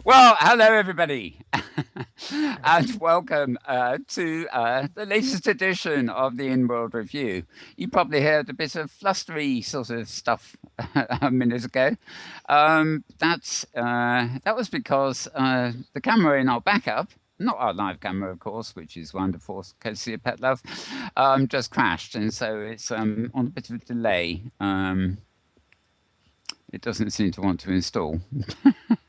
Well, hello everybody, and welcome to the latest edition of the Inworld Review. You probably heard a bit of flustery sort of stuff a minute ago. That was because the camera in our backup, not our live camera, of course, which is wonderful, courtesy of Petlove, just crashed, and so it's on a bit of a delay. It doesn't seem to want to install.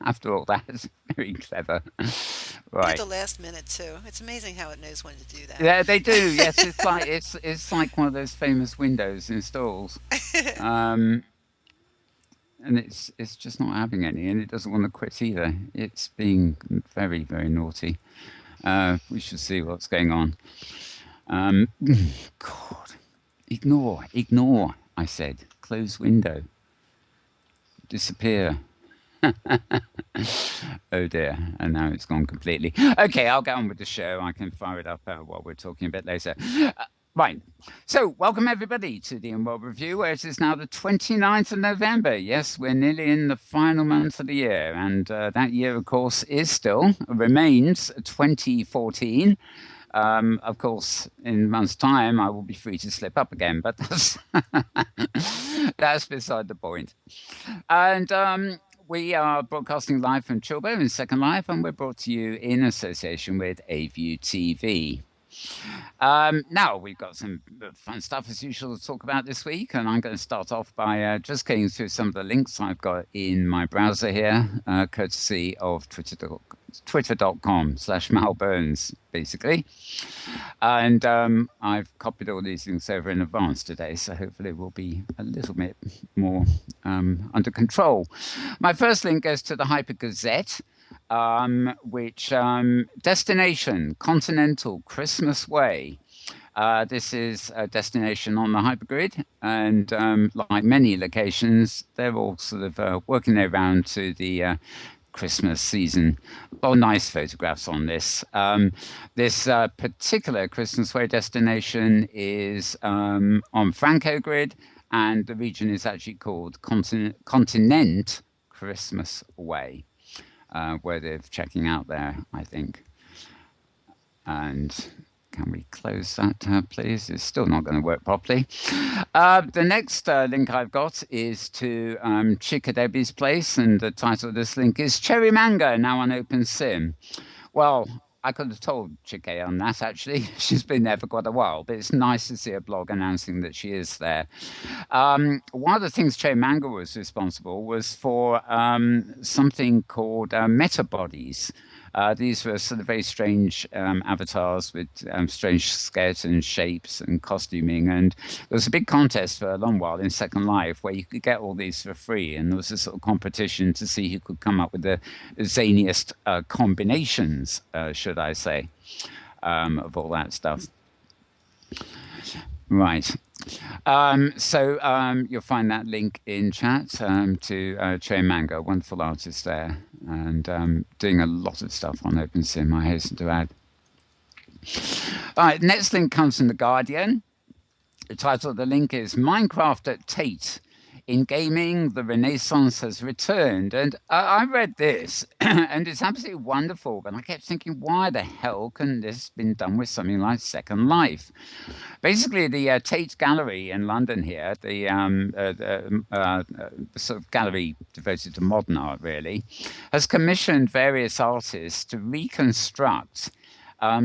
After all that, very clever. At Right. the last minute too. It's amazing how it knows when to do that. Yeah, they do. Yes, it's like one of those famous Windows installs, um, and it's just not having any, and it doesn't want to quit either. It's being very very naughty. We should see what's going on. Um, God, ignore. I said, close window, disappear. Oh dear, and now it's gone completely. Okay, I'll get on with the show. I can fire it up while we're talking a bit later. Right, so welcome everybody to the Inworld Review, where it is now the 29th of November. Yes, we're nearly in the final month of the year, and that year, of course, remains 2014. Of course, in a month's time, I will be free to slip up again, but that's beside the point. And we are broadcasting live from Chilbo in Second Life, and we're brought to you in association with AView TV. Now, we've got some fun stuff as usual to talk about this week, and I'm going to start off by just going through some of the links I've got in my browser here, courtesy of twitter.com/malburns, basically. And I've copied all these things over in advance today, so hopefully we'll be a little bit more under control. My first link goes to the Hyper Gazette, which destination Continental Christmas Way. This is a destination on the hypergrid, and like many locations, they're all sort of working their way around to the Christmas season. A lot of nice photographs on this. This particular Christmas Way destination is on Franco Grid, and the region is actually called Continent Christmas Way. Where they're checking out there, I think. And can we close that tab, please? It's still not going to work properly. The next link I've got is to Chikadebi's place, and the title of this link is Cherry Mango, now on OpenSim. Well, I could have told Chike on that, actually. She's been there for quite a while, but it's nice to see a blog announcing that she is there. One of the things Cherry Mango was responsible was for something called meta bodies. These were sort of very strange avatars with strange skeleton shapes and costuming. And there was a big contest for a long while in Second Life where you could get all these for free. And there was a sort of competition to see who could come up with the zaniest combinations, should I say, of all that stuff. Right. So you'll find that link in chat to Che Mango, wonderful artist there, and doing a lot of stuff on OpenSim, I hasten to add. All right, next link comes from The Guardian. The title of the link is Minecraft at Tate. In gaming, the Renaissance has returned. And I read this, and it's absolutely wonderful. But I kept thinking, why the hell couldn't this been done with something like Second Life? Basically, the Tate Gallery in London here, the sort of gallery devoted to modern art, really, has commissioned various artists to reconstruct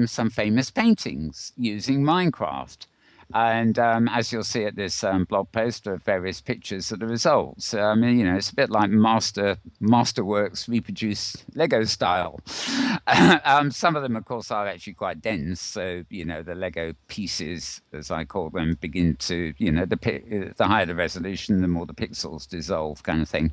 some famous paintings using Minecraft. And as you'll see at this blog post, there are various pictures of the results. It's a bit like masterworks reproduced Lego style. Some of them, of course, are actually quite dense. So, the Lego pieces, as I call them, begin to, the higher the resolution, the more the pixels dissolve, kind of thing.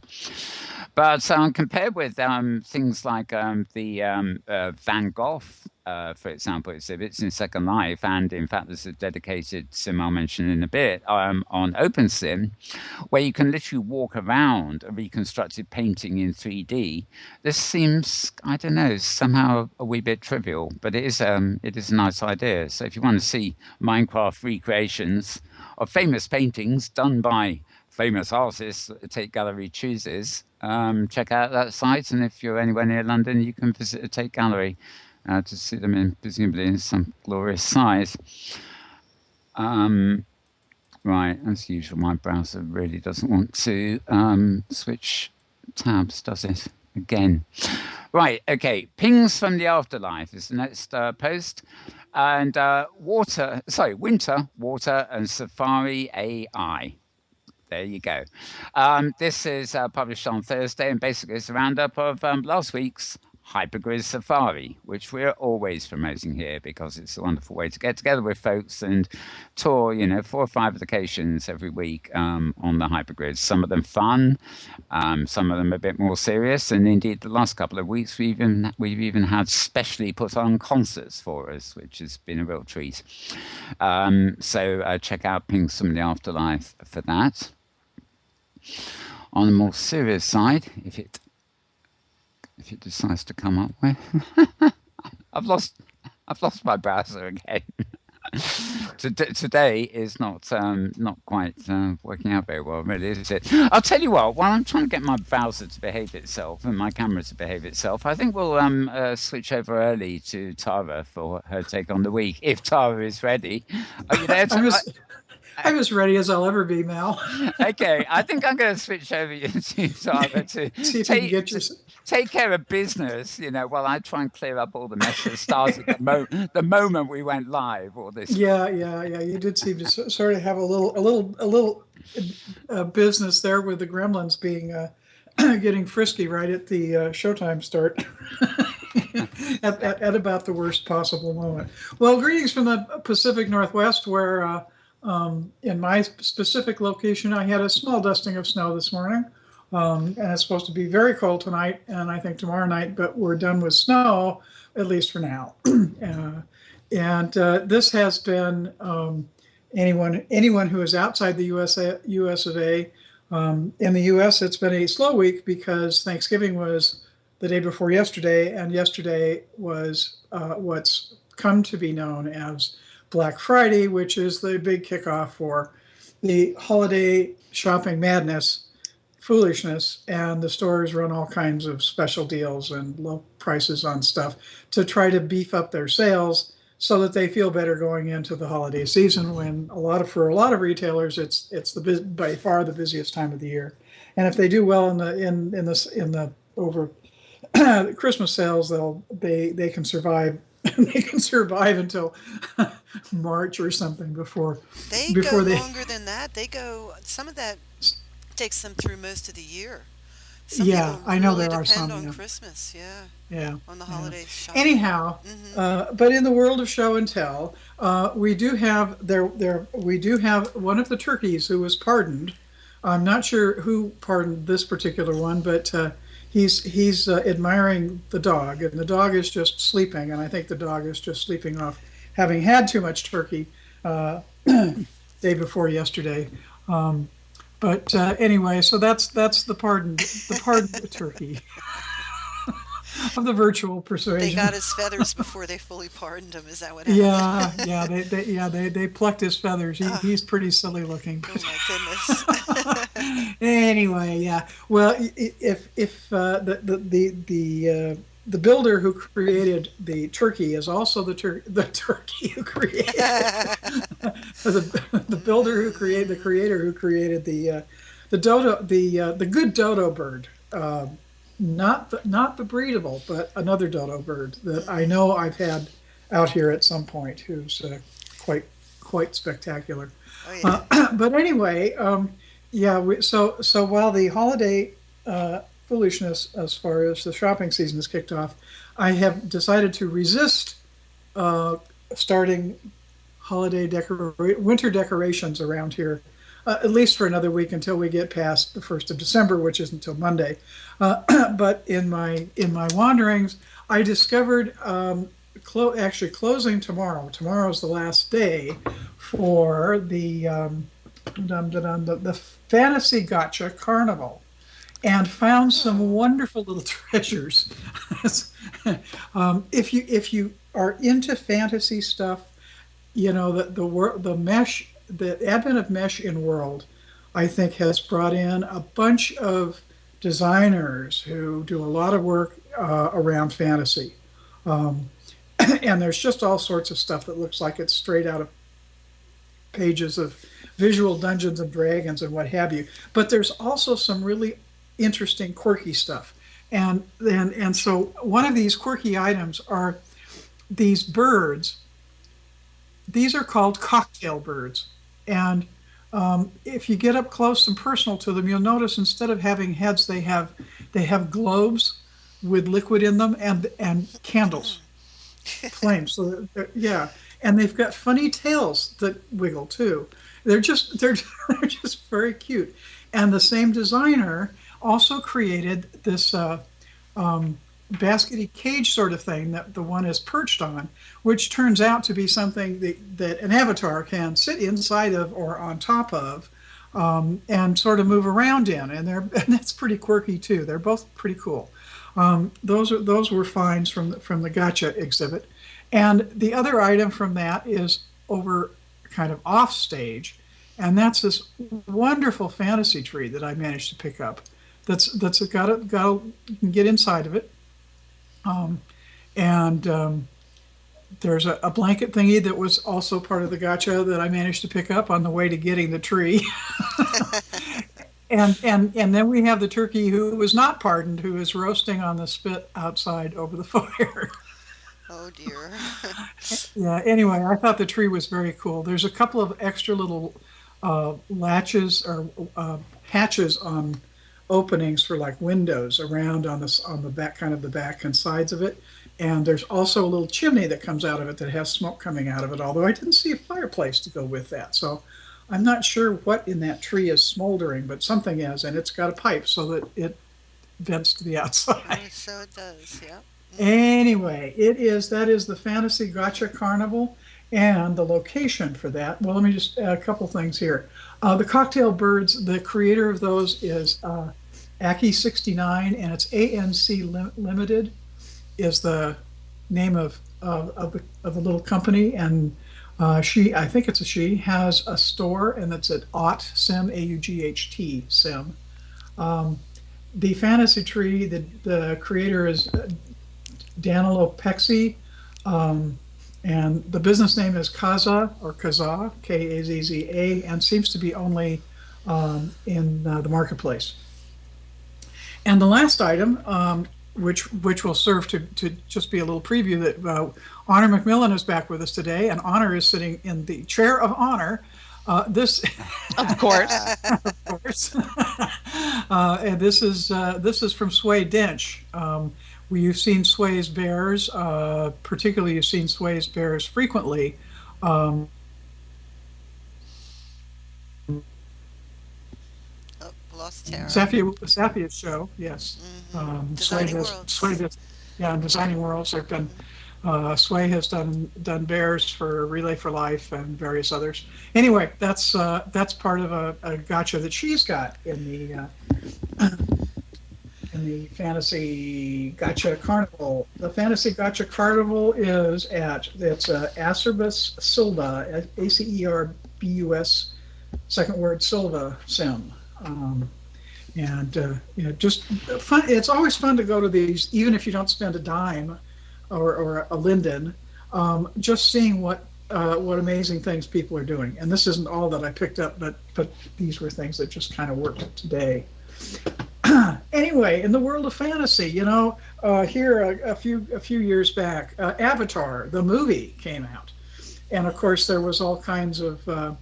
But compared with things like the Van Gogh, for example, exhibits in Second Life, and in fact there's a dedicated sim I'll mention in a bit on OpenSim, where you can literally walk around a reconstructed painting in 3D. This seems, I don't know, somehow a wee bit trivial, but it is a nice idea. So if you want to see Minecraft recreations of famous paintings done by famous artists Tate Gallery chooses, check out that site. And if you're anywhere near London, you can visit a Tate Gallery to see them in presumably in some glorious size. Right, as usual, my browser really doesn't want to switch tabs, does it? Again. Right, okay. Pings from the Afterlife is the next post. And Winter, Water, and Safari AI. There you go. This is published on Thursday, and basically it's a roundup of last week's Hypergrid Safari, which we're always promoting here because it's a wonderful way to get together with folks and tour, 4 or 5 locations every week on the Hypergrid. Some of them fun, some of them a bit more serious, and indeed the last couple of weeks we've even had specially put on concerts for us, which has been a real treat. So check out Pings from the Afterlife for that. On the more serious side, if it decides to come up with, I've lost my browser again. Today is not quite working out very well, really, is it? I'll tell you what. While I'm trying to get my browser to behave itself and my camera to behave itself, I think we'll switch over early to Tara for her take on the week, if Tara is ready. Are you there? I'm as ready as I'll ever be, Mal. Okay, I think I'm going to switch over to Tara to see if you can get your... take care of business, while I try and clear up all the mess that started the moment we went live. All this. Yeah. You did seem to sort of have a little business there with the gremlins being getting frisky right at the showtime start. at about the worst possible moment. Well, greetings from the Pacific Northwest, where in my specific location, I had a small dusting of snow this morning. And it's supposed to be very cold tonight, and I think tomorrow night, but we're done with snow, at least for now. And this has been anyone who is outside the US of A. In the US, it's been a slow week because Thanksgiving was the day before yesterday, and yesterday was what's come to be known as Black Friday, which is the big kickoff for the holiday shopping madness, foolishness, and the stores run all kinds of special deals and low prices on stuff to try to beef up their sales so that they feel better going into the holiday season, when for a lot of retailers it's by far the busiest time of the year. And if they do well in the over Christmas sales, they can survive. They can survive until March or something before they go longer than that. Some of that takes them through most of the year. Some I know really there are some on Christmas, on the holidays. Shopping. Anyhow, but in the world of show and tell, we do have one of the turkeys who was pardoned. I'm not sure who pardoned this particular one, but he's admiring the dog, and the dog is just sleeping, and I think the dog is just sleeping off having had too much turkey day before yesterday. But anyway, so that's the pardoned turkey of the virtual persuasion. They got his feathers before they fully pardoned him. Is that what happened? They plucked his feathers. He's pretty silly looking. Oh my goodness. Anyway, yeah. Well, if the builder who created the turkey is also the turkey who created the builder who created the creator who created the dodo, the good dodo bird, not the breedable, but another dodo bird that I know I've had out here at some point, who's quite spectacular. Oh, yeah. But anyway, so while the holiday foolishness as far as the shopping season is kicked off, I have decided to resist starting winter decorations around here, at least for another week until we get past the 1st of December, which is until Monday. But in my wanderings, I discovered actually closing tomorrow. Tomorrow's the last day for the Fantasy Gotcha Carnival, and found some wonderful little treasures. If you are into fantasy stuff, the mesh, the advent of mesh in World, I think has brought in a bunch of designers who do a lot of work around fantasy. Um, and there's just all sorts of stuff that looks like it's straight out of pages of visual Dungeons and Dragons and what have you. But there's also some really interesting, quirky stuff. And so one of these quirky items are these birds. These are called cocktail birds. And if you get up close and personal to them, you'll notice instead of having heads, they have globes with liquid in them and candles, flames. So yeah, and they've got funny tails that wiggle too. They're just very cute. And the same designer also created this baskety cage sort of thing that the one is perched on, which turns out to be something that an avatar can sit inside of or on top of, and sort of move around in. And that's pretty quirky too. They're both pretty cool. Those were finds from the Gotcha exhibit. And the other item from that is over kind of off stage, and that's this wonderful fantasy tree that I managed to pick up. That's got you can get inside of it. There's a blanket thingy that was also part of the Gotcha that I managed to pick up on the way to getting the tree. And then we have the turkey who was not pardoned, who is roasting on the spit outside over the fire. Oh dear. Yeah, anyway, I thought the tree was very cool. There's a couple of extra little latches or hatches on openings for like windows around on the back, kind of the back and sides of it. And there's also a little chimney that comes out of it that has smoke coming out of it, although I didn't see a fireplace to go with that. So I'm not sure what in that tree is smoldering, but something is, and it's got a pipe so that it vents to the outside. So it does, yeah. Anyway, that is the Fantasy Gotcha Carnival, and the location for that. Well, let me just add a couple things here. The cocktail birds, the creator of those is Aki69, and it's ANC Limited is the name of the little company, and she, I think it's a she, has a store, and it's at Aught Sim, AUGHT Sim. The fantasy tree, the creator is Danilo Pexi, and the business name is Kaza, or Kaza, Kazza, and seems to be only in the marketplace. And the last item, which will serve to just be a little preview, that Honor McMillan is back with us today, and Honor is sitting in the chair of honor. This, of course, of course, and this is from Sway Dench. You've seen Sway's bears, particularly you've seen Sway's bears frequently. Lost Tara. Safia's show, yes. Designing Worlds. Designing Worlds. There've been Sway has done bears for Relay for Life and various others. Anyway, that's part of a gotcha that she's got in the Fantasy Gotcha Carnival. The Fantasy Gotcha Carnival is it's Acerbus Silva, Acerbus, second word Silva Sim. Just fun. It's always fun to go to these, even if you don't spend a dime or a linden. Just seeing what amazing things people are doing. And this isn't all that I picked up, but these were things that just kind of worked today. Anyway, in the world of fantasy, here a few years back, Avatar, the movie, came out, and of course there was all kinds of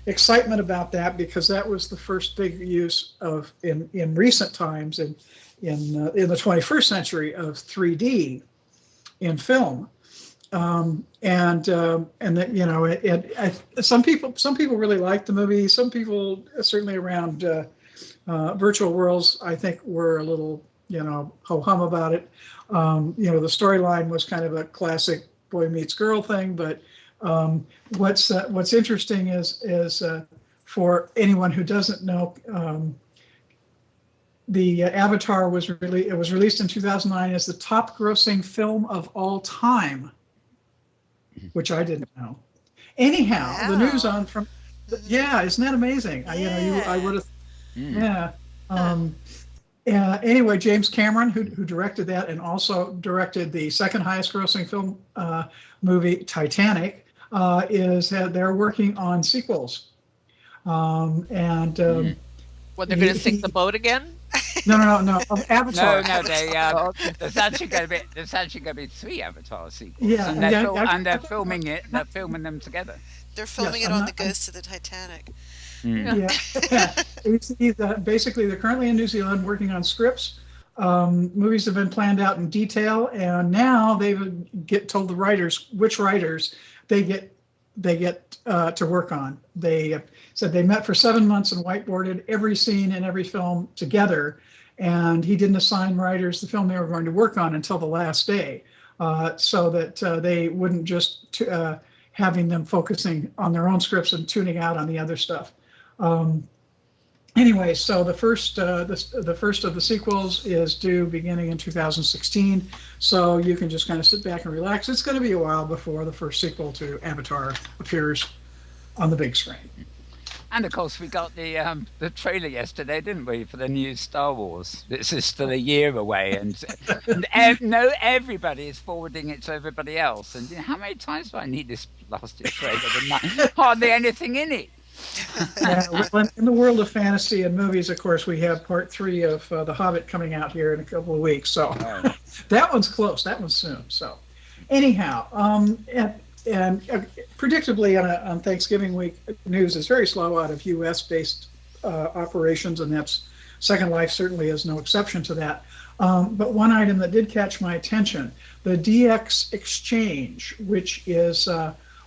excitement about that, because that was the first big use of in recent times in the 21st century of 3D in film, and that some people really liked the movie. Some people, certainly around virtual worlds, I think were a little ho-hum about it. The storyline was kind of a classic boy meets girl thing, but what's interesting is for anyone who doesn't know, the Avatar was released in 2009 as the top grossing film of all time, which I didn't know. Anyhow, wow. The news on from Yeah, isn't that amazing? I Yeah. would have, Mm. yeah. Huh. Anyway, James Cameron, who directed that and also directed the second highest grossing film movie, Titanic, they're working on sequels. And Mm. Well, they're going to sink the he boat again? no, of No, Avatar. no, they Avatar. Oh, okay. there's actually going to be 3 Avatar sequels, Yeah, and yeah, they're filming it. They're filming them together. They're filming yes, it on the Ghost of the Titanic. Mm. Yeah. yeah. Basically, they're currently in New Zealand working on scripts. Movies have been planned out in detail, and now they get told the writers which writers they get to work on. They said they met for 7 months and whiteboarded every scene in every film together, and he didn't assign writers the film they were going to work on until the last day, so that they wouldn't just having them focusing on their own scripts and tuning out on the other stuff. Anyway, so the first of the sequels is due beginning in 2016. So you can just kind of sit back and relax. It's going to be a while before the first sequel to Avatar appears on the big screen. And of course, we got the trailer yesterday, didn't we, for the new Star Wars? This is still a year away, and everybody is forwarding it to everybody else. And how many times do I need this blasted trailer? There's hardly anything in it. Yeah, well, in the world of fantasy and movies, of course, we have part 3 of The Hobbit coming out here in a couple of weeks. So that one's close. That one's soon. So anyhow, and predictably on Thanksgiving week, news is very slow out of U.S.-based operations, and that's Second Life certainly is no exception to that. But one item that did catch my attention, the DX Exchange, which is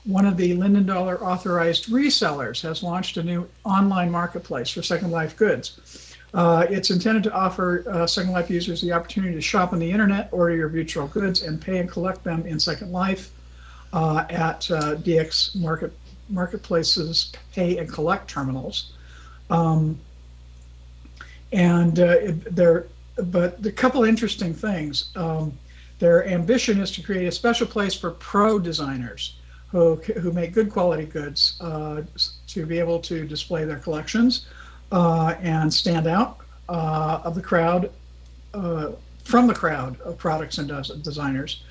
one of the Linden Dollar authorized resellers, has launched a new online marketplace for Second Life goods. It's intended to offer Second Life users the opportunity to shop on the internet, order your virtual goods, and pay and collect them in Second Life at DX Marketplace's pay and collect terminals. But the couple interesting things. Their ambition is to create a special place for pro designers who make good quality goods to be able to display their collections and stand out of the crowd, from the crowd of products and designers.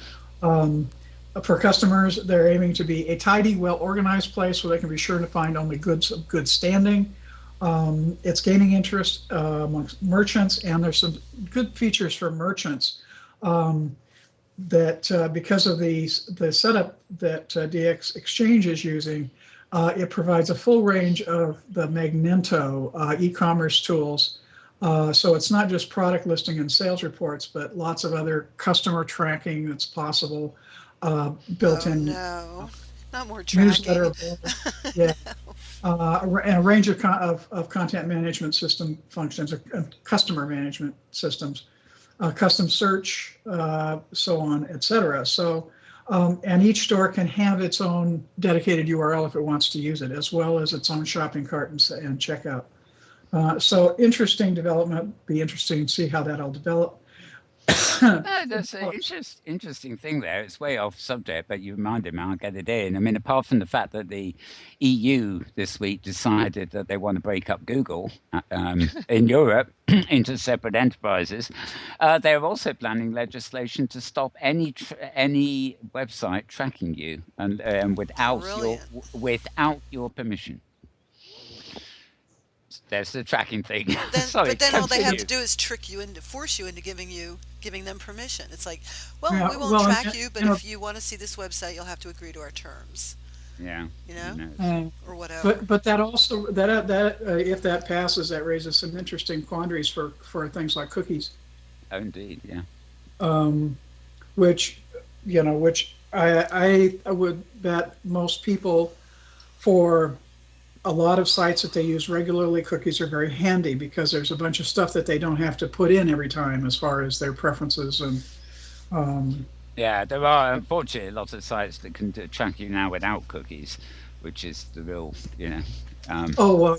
For customers, they're aiming to be a tidy, well-organized place where they can be sure to find only goods of good standing. It's gaining interest amongst merchants, and there's some good features for merchants that because of the setup that DX Exchange is using, it provides a full range of the Magento e-commerce tools. So it's not just product listing and sales reports, but lots of other customer tracking that's possible, built in. No, not more tracking. Newsletter, yeah, and a range of content management system functions, customer management systems, custom search, so on, etc. So, and each store can have its own dedicated URL if it wants to use it, as well as its own shopping cart and checkout. So interesting development. Be interesting to see how that'll develop. No, that's an interesting thing there. It's way off subject, but you reminded me, I'll get it in. I mean, apart from the fact that the EU this week decided that they want to break up Google in Europe into separate enterprises, they're also planning legislation to stop any website tracking you and without your permission. There's the tracking thing. Sorry, but then all they have continue. to do is force you into giving them permission. It's like, well, Yeah, we won't well, track you, but you know, if you want to see this website, you'll have to agree to our terms. Yeah. You know, Who knows? or whatever. But that also that if that passes, that raises some interesting quandaries for things like cookies, Oh, indeed, yeah. which I would bet most people, for a lot of sites that they use regularly, cookies are very handy because there's a bunch of stuff that they don't have to put in every time as far as their preferences and. Yeah, there are unfortunately lots of sites that can track you now without cookies, which is the real, the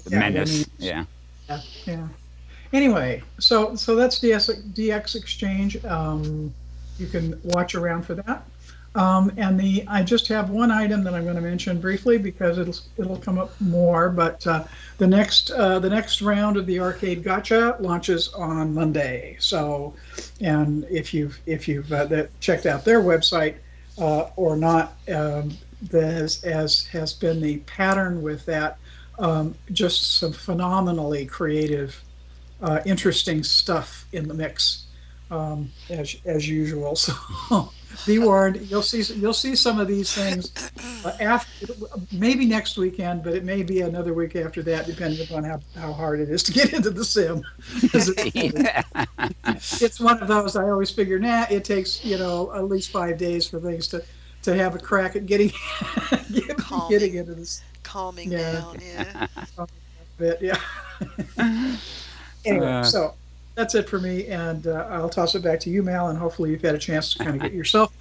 menace. Yeah. Anyway, so that's DX Exchange. You can watch around for that. And I just have one item that I'm going to mention briefly because it'll come up more. But the next round of the arcade gotcha launches on Monday. So, and if you've checked out their website or not, as has been the pattern with that, just some phenomenally creative, interesting stuff in the mix, as usual. So be warned, you'll see some of these things after, maybe next weekend, but it may be another week after that, depending upon how hard it is to get into the sim. It's one of those, I always figure, it takes at least 5 days for things to have a crack at getting getting into this. Calming down, yeah. A bit, yeah. Anyway, so that's it for me, and I'll toss it back to you, Mal, and hopefully you've had a chance to kind of get yourself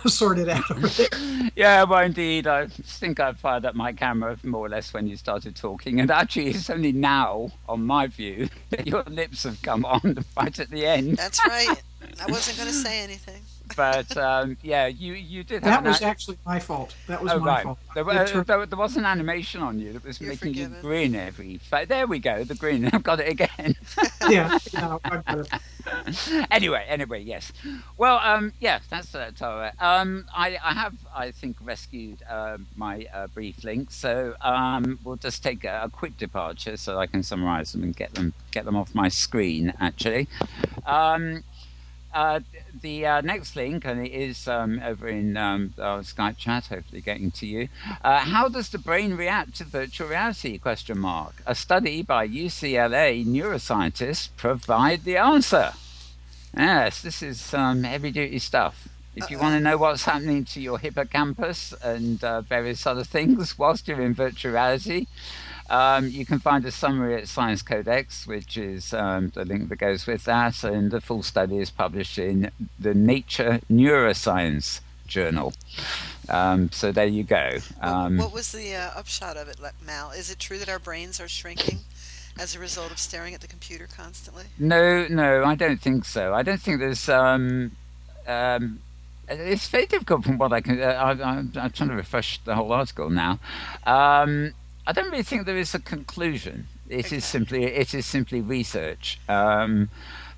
sorted out over there. Yeah, well, indeed. I think I fired up my camera more or less when you started talking, and actually it's only now, on my view, that your lips have come on right at the end. That's right. I wasn't going to say anything. But yeah, you did. That was actually my fault. That was my fault. There was an animation on you that was making you grin every. There we go, the grin. I've got it again. Yeah, no, I've got it. Anyway, yes. Well, yeah, that's Tara. I have, I think, rescued my brief links. So we'll just take a quick departure so I can summarize them and get them off my screen. Actually. The next link, and it is over in our Skype chat, hopefully getting to you. How does the brain react to virtual reality? ? A study by UCLA neuroscientists provide the answer. Yes, this is heavy-duty stuff. If you want to know what's happening to your hippocampus and various other things whilst you're in virtual reality, you can find a summary at Science Codex, which is the link that goes with that, and the full study is published in the Nature Neuroscience journal. So there you go. What was the upshot of it, Mal? Is it true that our brains are shrinking as a result of staring at the computer constantly? No, I don't think so. I don't think there's... it's very difficult from what I can... I'm trying to refresh the whole article now. I don't really think there is a conclusion. It is simply research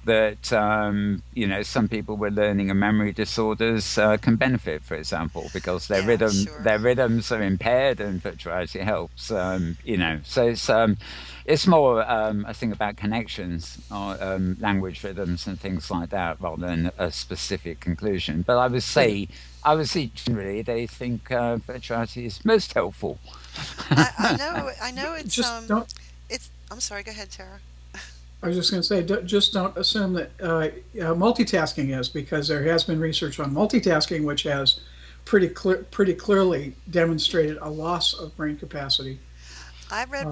that some people with learning and memory disorders can benefit, for example, because their rhythms are impaired, and virtuality helps. So it's more I think about connections or language rhythms and things like that, rather than a specific conclusion. But I would say generally they think virtuality is most helpful. I know it's I'm sorry, go ahead, Tara. I was just going to say, just don't assume that multitasking is, because there has been research on multitasking which has pretty clearly demonstrated a loss of brain capacity. I read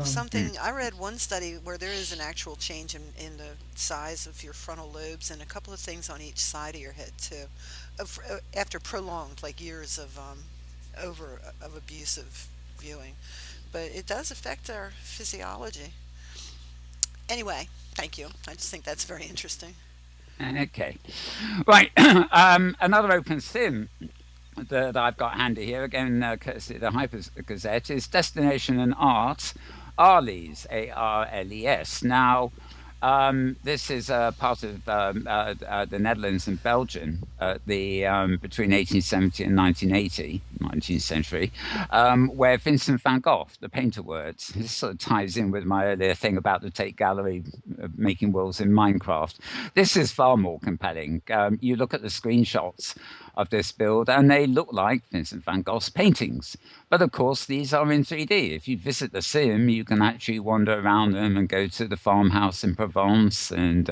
one study where there is an actual change in the size of your frontal lobes and a couple of things on each side of your head too, after prolonged, like years of abusive viewing. But it does affect our physiology. Anyway, thank you. I just think that's very interesting. Okay. Right. Another open sim that I've got handy here, again, courtesy of the Hyper Gazette, is Destination and Art, Arles, Arles. Now, this is part of the Netherlands and Belgium between 1870 and 1980, 19th century, where Vincent van Gogh, the painter words, this sort of ties in with my earlier thing about the Tate Gallery making worlds in Minecraft. This is far more compelling. You look at the screenshots of this build, and they look like Vincent van Gogh's paintings. But of course, these are in 3D. If you visit the sim, you can actually wander around them and go to the farmhouse in Provence and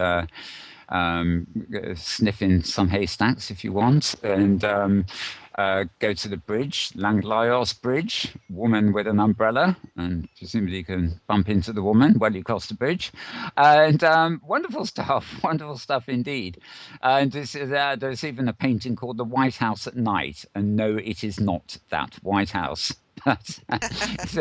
sniff in some haystacks if you want, and go to the bridge, Langleios Bridge, woman with an umbrella, and presumably you can bump into the woman while you cross the bridge. And wonderful stuff indeed. And there's even a painting called The White House at Night, and no, it is not that White House. It's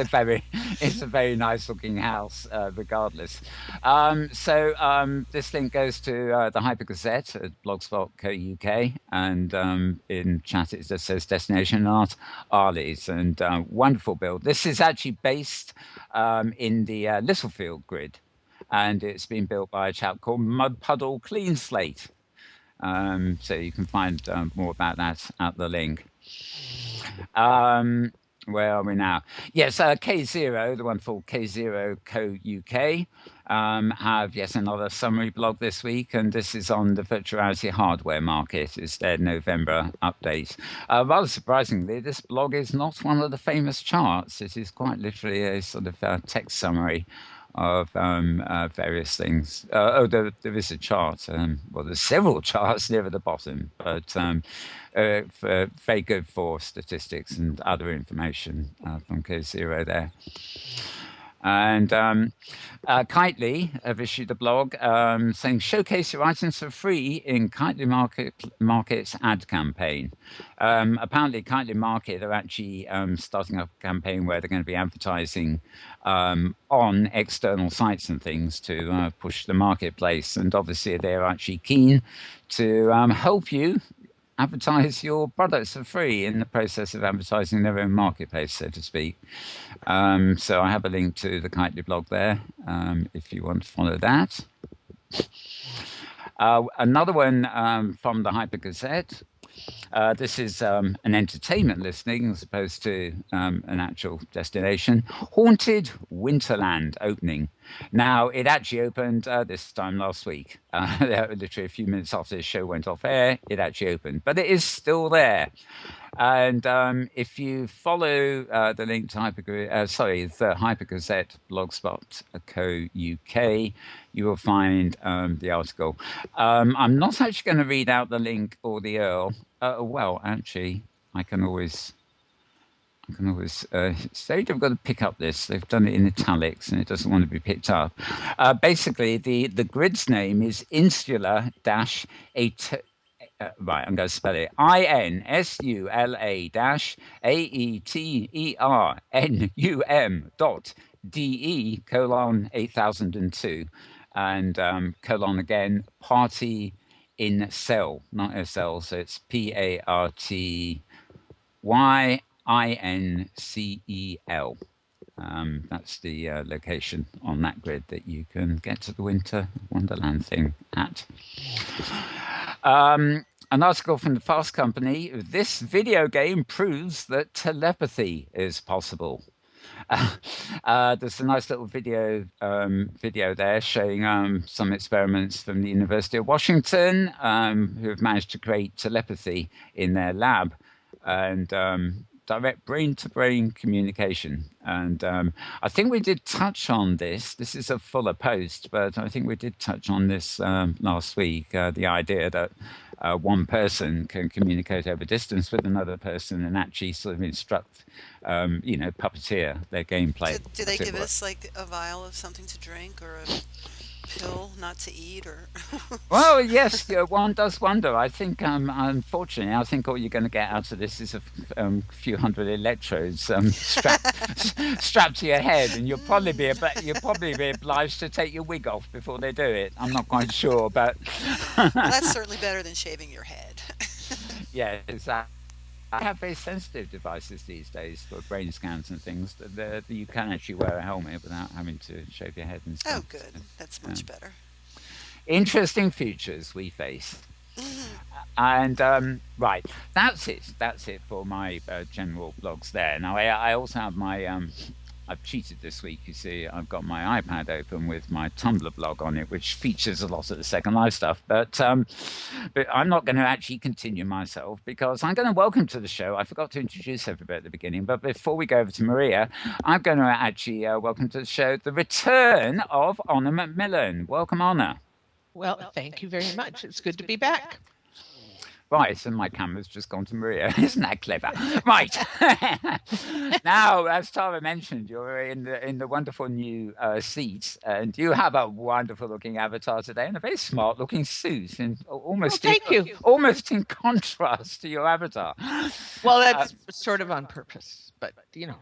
a very nice looking house, regardless. This link goes to the Hyper Gazette at blogspot.co.uk, and in chat it just says Destination Art Arley's, and wonderful build. This is actually based in the Littlefield grid, and it's been built by a chap called Mud Puddle Clean Slate. So you can find more about that at the link. Where are we now? Yes, K0, the wonderful K0 Co UK, have yet another summary blog this week, and this is on the virtual reality hardware market. It's their November update. Rather surprisingly, this blog is not one of the famous charts. It is quite literally a sort of text summary of various things. There is a chart. Well, there's several charts near at the bottom, but very good for statistics and other information from K0 there. And Kitely have issued a blog saying showcase your items for free in Kitely Market's ad campaign. Apparently, Kitely Market are actually starting up a campaign where they're going to be advertising on external sites and things to push the marketplace. And obviously, they're actually keen to help you advertise your products for free in the process of advertising their own marketplace, so to speak. So I have a link to the Kitely blog there if you want to follow that. Another one from the Hyper Gazette. This is an entertainment listing as opposed to an actual destination. Haunted Winterland opening. Now, it actually opened this time last week. Literally a few minutes after the show went off air, it actually opened. But it is still there. And if you follow the link to the Hyper Gazette blogspot co.uk, you will find the article. I'm not actually going to read out the link or the URL. Well, actually, I can always it's very difficult to pick up this. They've done it in italics and it doesn't want to be picked up. Basically, the grid's name is Insula right, I'm going to spell it. INSULA-AETERNUM.DE:8002 and colon again, party in cell, not SL, so it's PARTYINCEL. That's the location on that grid that you can get to the Winter Wonderland thing at. An article from the Fast Company. This video game proves that telepathy is possible. There's a nice little video there showing some experiments from the University of Washington who have managed to create telepathy in their lab and direct brain-to-brain communication. And I think we did touch on this. This is a fuller post, but I think we did touch on this last week, the idea that one person can communicate over distance with another person and actually sort of instruct, puppeteer their gameplay. Do they give us like a vial of something to drink or a pill not to eat, or? Well, yes, one does wonder. I think, unfortunately, I think all you're going to get out of this is a few hundred electrodes strapped to your head, and you'll probably be obliged to take your wig off before they do it. I'm not quite sure, but Well, that's certainly better than shaving your head. Yeah, exactly. I have very sensitive devices these days for brain scans and things. That you can actually wear a helmet without having to shave your head and stuff. Oh, good. That's much better. Interesting futures we face. And right, that's it. That's it for my general blogs there. Now, I also have my I've cheated this week, you see. I've got my iPad open with my Tumblr blog on it, which features a lot of the Second Life stuff. But I'm not going to actually continue myself because I'm going to welcome to the show. I forgot to introduce everybody at the beginning. But before we go over to Maria, I'm going to actually welcome to the show the return of Honor McMillan. Welcome, Honor. Well, thank you very much. It's good to be back. Right, and my camera's just gone to Maria. Isn't that clever? Right. Now, as Tara mentioned, you're in the wonderful new seat, and you have a wonderful looking avatar today, and a very smart looking suit, and almost thank you. almost in contrast to your avatar. Well, that's sort of on purpose, but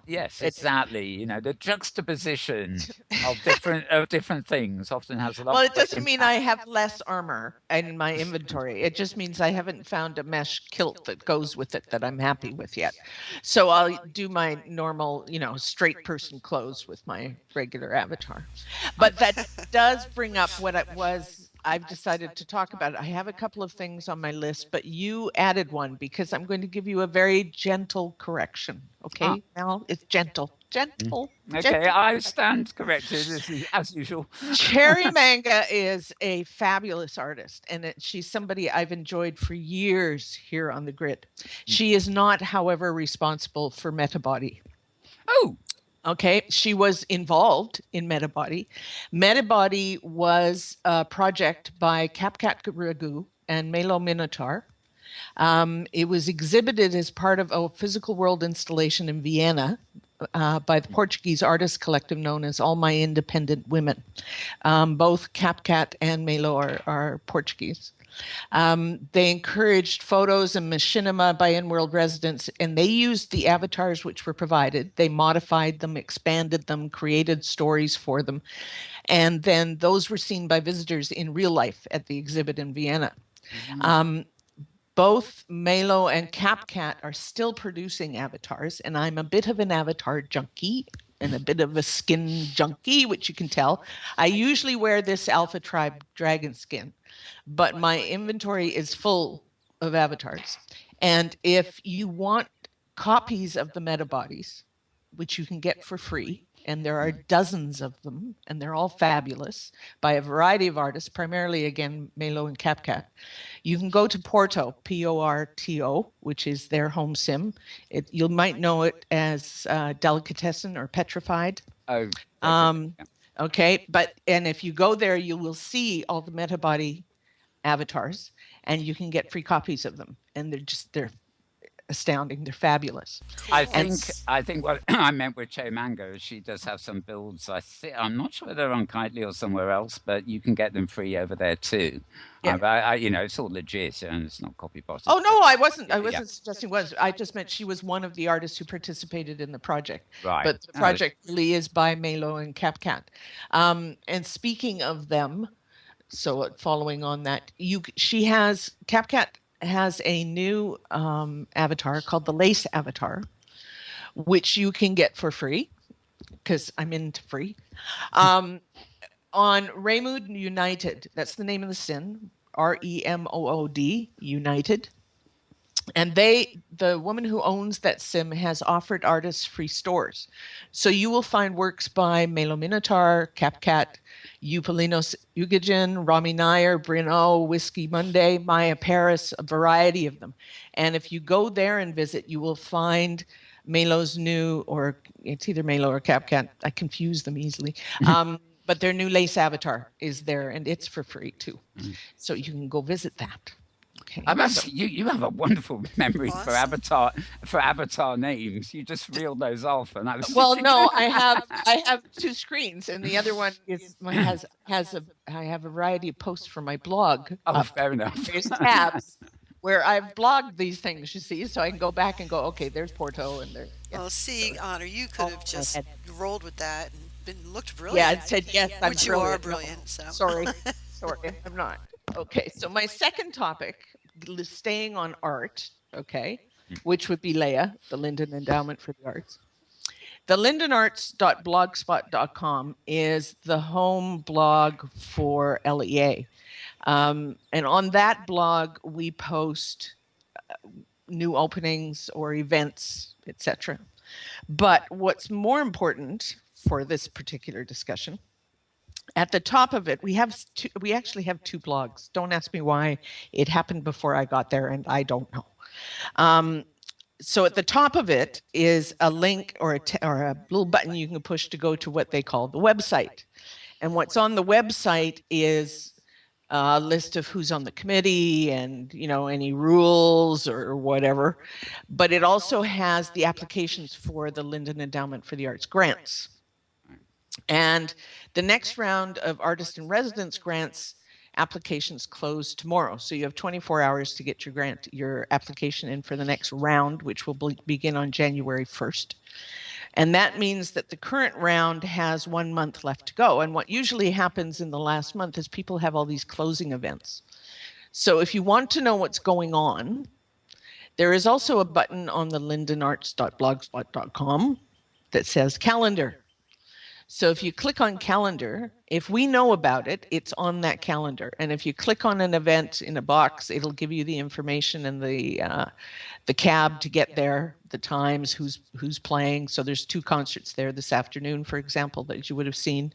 Yes, exactly. The juxtaposition of different things often has a lot. Well, it doesn't mean I have less armor in my inventory. It just means I haven't found a mesh kilt that goes with it that I'm happy with yet. So I'll do my normal, straight person clothes with my regular avatar. But that does bring up what it was I've decided to talk about. I have a couple of things on my list, but you added one because I'm going to give you a very gentle correction. Okay, Mel, it's gentle. Gentle. Okay, gentle. I stand corrected as usual. Cherry Manga is a fabulous artist, and she's somebody I've enjoyed for years here on the grid. She is not, however, responsible for Metabody. Oh. Okay, she was involved in Metabody. Metabody was a project by Capcat Ragu and Melo Minotaur. It was exhibited as part of a physical world installation in Vienna by the Portuguese artist collective known as All My Independent Women. Both Capcat and Melo are Portuguese. They encouraged photos and machinima by Inworld residents, and they used the avatars which were provided. They modified them, expanded them, created stories for them, and then those were seen by visitors in real life at the exhibit in Vienna. Both Melo and Capcat are still producing avatars, and I'm a bit of an avatar junkie and a bit of a skin junkie, which you can tell. I usually wear this Alpha Tribe dragon skin, but my inventory is full of avatars. And if you want copies of the metabodies, which you can get for free, and there are dozens of them, and they're all fabulous, by a variety of artists, primarily, again, Melo and Capcat. You can go to Porto, Porto, which is their home sim. You might know it as Delicatessen or Petrified. Oh. Okay, and if you go there, you will see all the Metabody avatars, and you can get free copies of them, and they're astounding. They're fabulous. I think what I meant with Che Mango is she does have some builds. I'm not sure they're on Kitely or somewhere else, but you can get them free over there too. Yeah. It's all legit and it's not copy botted. Oh no, I wasn't suggesting was. I just meant she was one of the artists who participated in the project. Right. But the project really is by Melo and Capcat. And speaking of them, so following on that, Capcat has a new avatar called the Lace Avatar, which you can get for free because I'm into free. On Remood United, that's the name of the sin, REMOOD United. And the woman who owns that sim has offered artists free stores. So you will find works by Melo Minotaur, Capcat, Eupolinos Ugajan, Rami Nair, Brino, Whiskey Monday, Maya Paris, a variety of them. And if you go there and visit, you will find Melo's new, or it's either Melo or Capcat, I confuse them easily, but their new Lace Avatar is there, and it's for free too. So you can go visit that. Okay. You have a wonderful memory for avatar names. You just reeled those off, and I was. Well, no, I have two screens, and the other one I have a variety of posts for my blog. Oh, fair enough. There's tabs where I've blogged these things, you see, so I can go back and go, okay, there's Porto, and there. Yeah. Well, see, Honor, you could have just rolled with that and looked brilliant. Yeah, I said yes. Which you are brilliant. No, so. Sorry, I'm not. Okay, so my second topic, staying on art, okay, which would be Leia, the Linden Endowment for the Arts. The lindenarts.blogspot.com is the home blog for LEA. And on that blog, we post new openings or events, etc. But what's more important for this particular discussion, at the top of it, we actually have two blogs. Don't ask me why. It happened before I got there, and I don't know. So at the top of it is a link or a little button you can push to go to what they call the website. And what's on the website is a list of who's on the committee and, any rules or whatever. But it also has the applications for the Linden Endowment for the Arts grants. And the next round of artist in residence grants applications close tomorrow. So you have 24 hours to get your application in for the next round, which will begin on January 1st. And that means that the current round has 1 month left to go. And what usually happens in the last month is people have all these closing events. So if you want to know what's going on, there is also a button on the lindenarts.blogspot.com that says calendar. So if you click on calendar, if we know about it, it's on that calendar. And if you click on an event in a box, it'll give you the information and the cab to get there, the times, who's playing. So there's 2 concerts there this afternoon, for example, that you would have seen.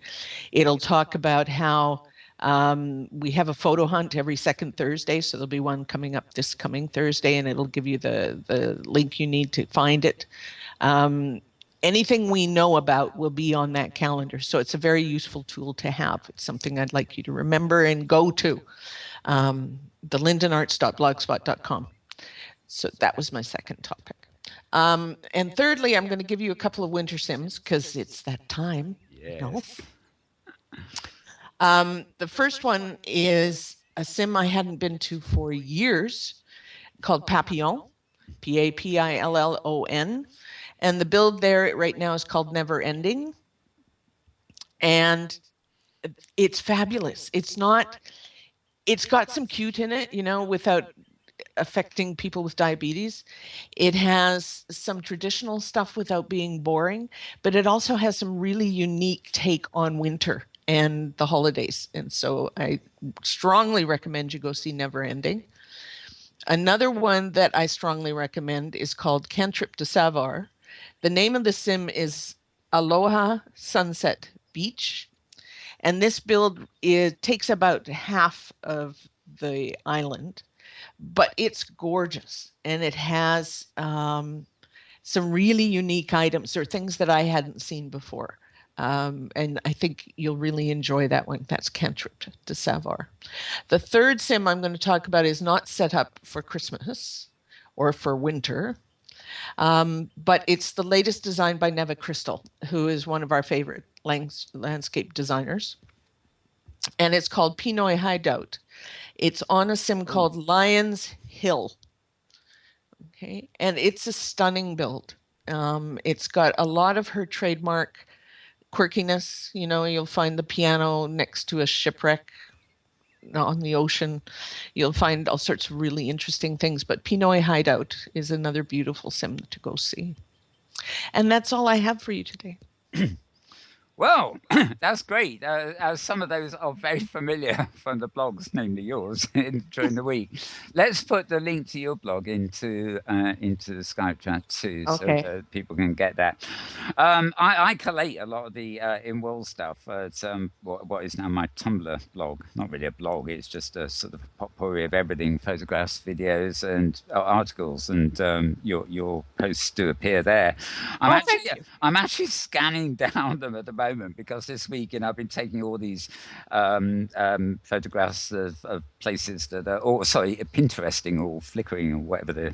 It'll talk about how we have a photo hunt every second Thursday. So there'll be one coming up this coming Thursday, and it'll give you the link you need to find it. Anything we know about will be on that calendar. So it's a very useful tool to have. It's something I'd like you to remember and go to, the lindenarts.blogspot.com. So that was my second topic. And thirdly, I'm going to give you a couple of winter sims because it's that time. Yes. The first one is a sim I hadn't been to for years called Papillon, Papillon. And the build there right now is called Never Ending. And it's fabulous. It's got some cute in it, without affecting people with diabetes. It has some traditional stuff without being boring, but it also has some really unique take on winter and the holidays. And so I strongly recommend you go see Never Ending. Another one that I strongly recommend is called Cantrip de Savar. The name of the sim is Aloha Sunset Beach. And this build takes about half of the island, but it's gorgeous. And it has some really unique items or things that I hadn't seen before. And I think you'll really enjoy that one. That's Cantrip de Savar. The third sim I'm going to talk about is not set up for Christmas or for winter. But it's the latest design by Neva Crystal, who is one of our favorite landscape designers. And it's called Pinoy Hideout. It's on a sim called Lions Hill. Okay, and it's a stunning build. It's got a lot of her trademark quirkiness. You'll find the piano next to a shipwreck on the ocean. You'll find all sorts of really interesting things, but Pinoy Hideout is another beautiful sim to go see. And that's all I have for you today. Well, that's great. Some of those are very familiar from the blogs, namely yours, during the week. Let's put the link to your blog into the Skype chat too, Okay. so that people can get that. I collate a lot of the Inworld stuff. It's what is now my Tumblr blog. Not really a blog. It's just a sort of potpourri of everything: photographs, videos, and articles. And your posts do appear there. I'm actually scanning down them at the moment because this week, I've been taking all these photographs of places that are, Pinteresting or flickering or whatever.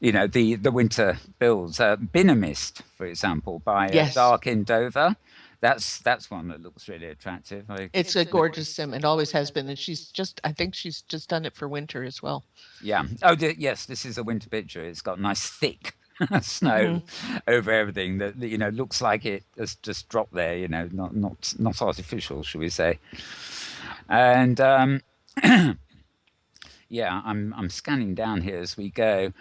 The winter builds. Binamist, for example, by Dark in Dover. That's one that looks really attractive. It's a gorgeous sim. It always has been, and I think she's just done it for winter as well. Yeah. Oh, yes. This is a winter picture. It's got nice thick snow over everything that looks like it has just dropped there. Not artificial, shall we say? And yeah, I'm scanning down here as we go.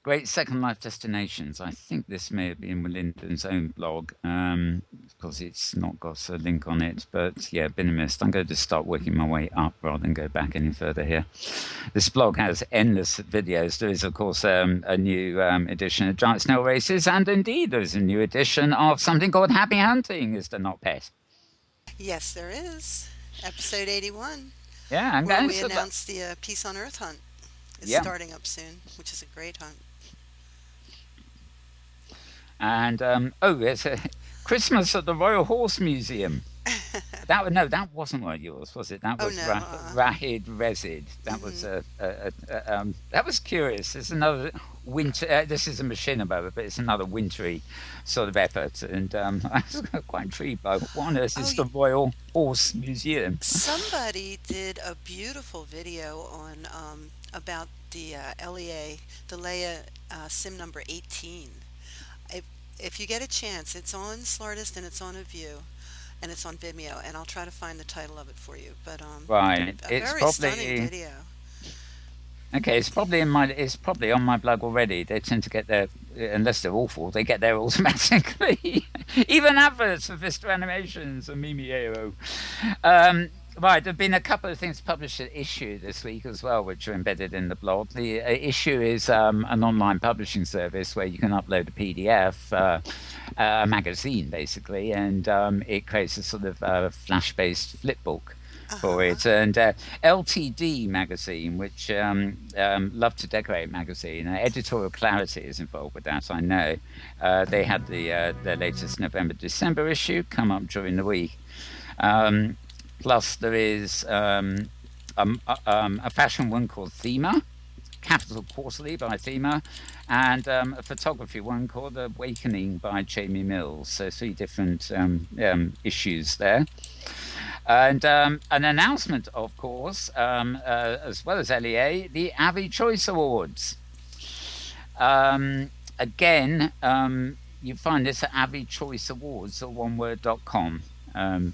Great Second Life destinations. I think this may have been Melinda's own blog, because it's not got a link on it. But yeah, Binamist. I'm going to start working my way up rather than go back any further here. This blog has endless videos. There is, of course, a new edition of Giant Snail Races, and indeed there is a new edition of something called Happy Hunting. Is there not, Pet? Yes, there is. Episode 81. Yeah, where we announced the Peace on Earth hunt is starting up soon, which is a great hunt. And it's a Christmas at the Royal Horse Museum. that wasn't one of yours, was it? That Oh was no. Rahid Rezid. That was that was curious. There's another winter. This is a machinima, but it's another wintry sort of effort, and I was quite intrigued by what on earth Oh, is the Royal Horse Museum. somebody did a beautiful video on about the LEA, the Leia sim number 18. If if you get a chance, it's on Slartist and it's on a View and it's on Vimeo, and I'll try to find the title of it for you. But Right, a it's very stunning probably video. okay. It's probably on my blog already. They tend to get there unless they're awful. They get there automatically. Even adverts for Vista Animations and Mimi Aero. Right, there've been a couple of things published at Issue this week as well, which are embedded in the blog. The Issue is an online publishing service where you can upload a PDF, a magazine basically, and it creates a sort of flash-based flipbook for Uh-huh. it. And LTD magazine, which Love to Decorate magazine, Editorial Clarity is involved with that, I know. They had their latest November-December issue come up during the week. Plus, there is a fashion one called Thema, Capital Quarterly by Thema, and a photography one called Awakening by Jamie Mills. So 3 different issues there. And an announcement, of course, as well as LEA, the Avi Choice Awards. Again, you find this at avichoiceawards or oneword.com.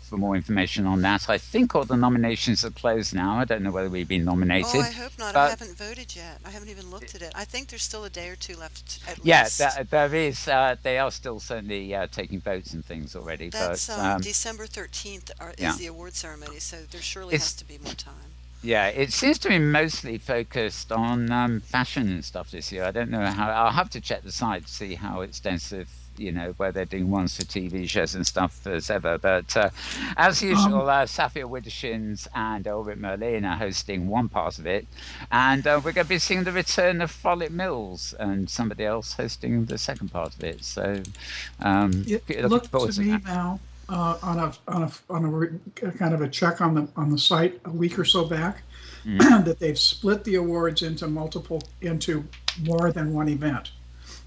For more information on that. I think all the nominations are closed now. I don't know whether we've been Oh, nominated. I hope not. I But haven't voted yet. I haven't even looked at it. I think there's still a day or two left at yeah, least. there is. They are still certainly taking votes and things already. That's But December 13th yeah, is the award ceremony, so there surely has it's to be more time. yeah. It seems to be mostly focused on fashion and stuff this year. I don't know how. I'll have to check the site to see how extensive. Where they're doing ones for TV shows and stuff as ever. But as usual, Safia Widdershins and Ulrich Merlin are hosting one part of it. And we're going to be seeing the return of Follett Mills and somebody else hosting the second part of it. So It looking looked forward to to me that. now kind of a check on the site a week or so back that they've split the awards into more than one event.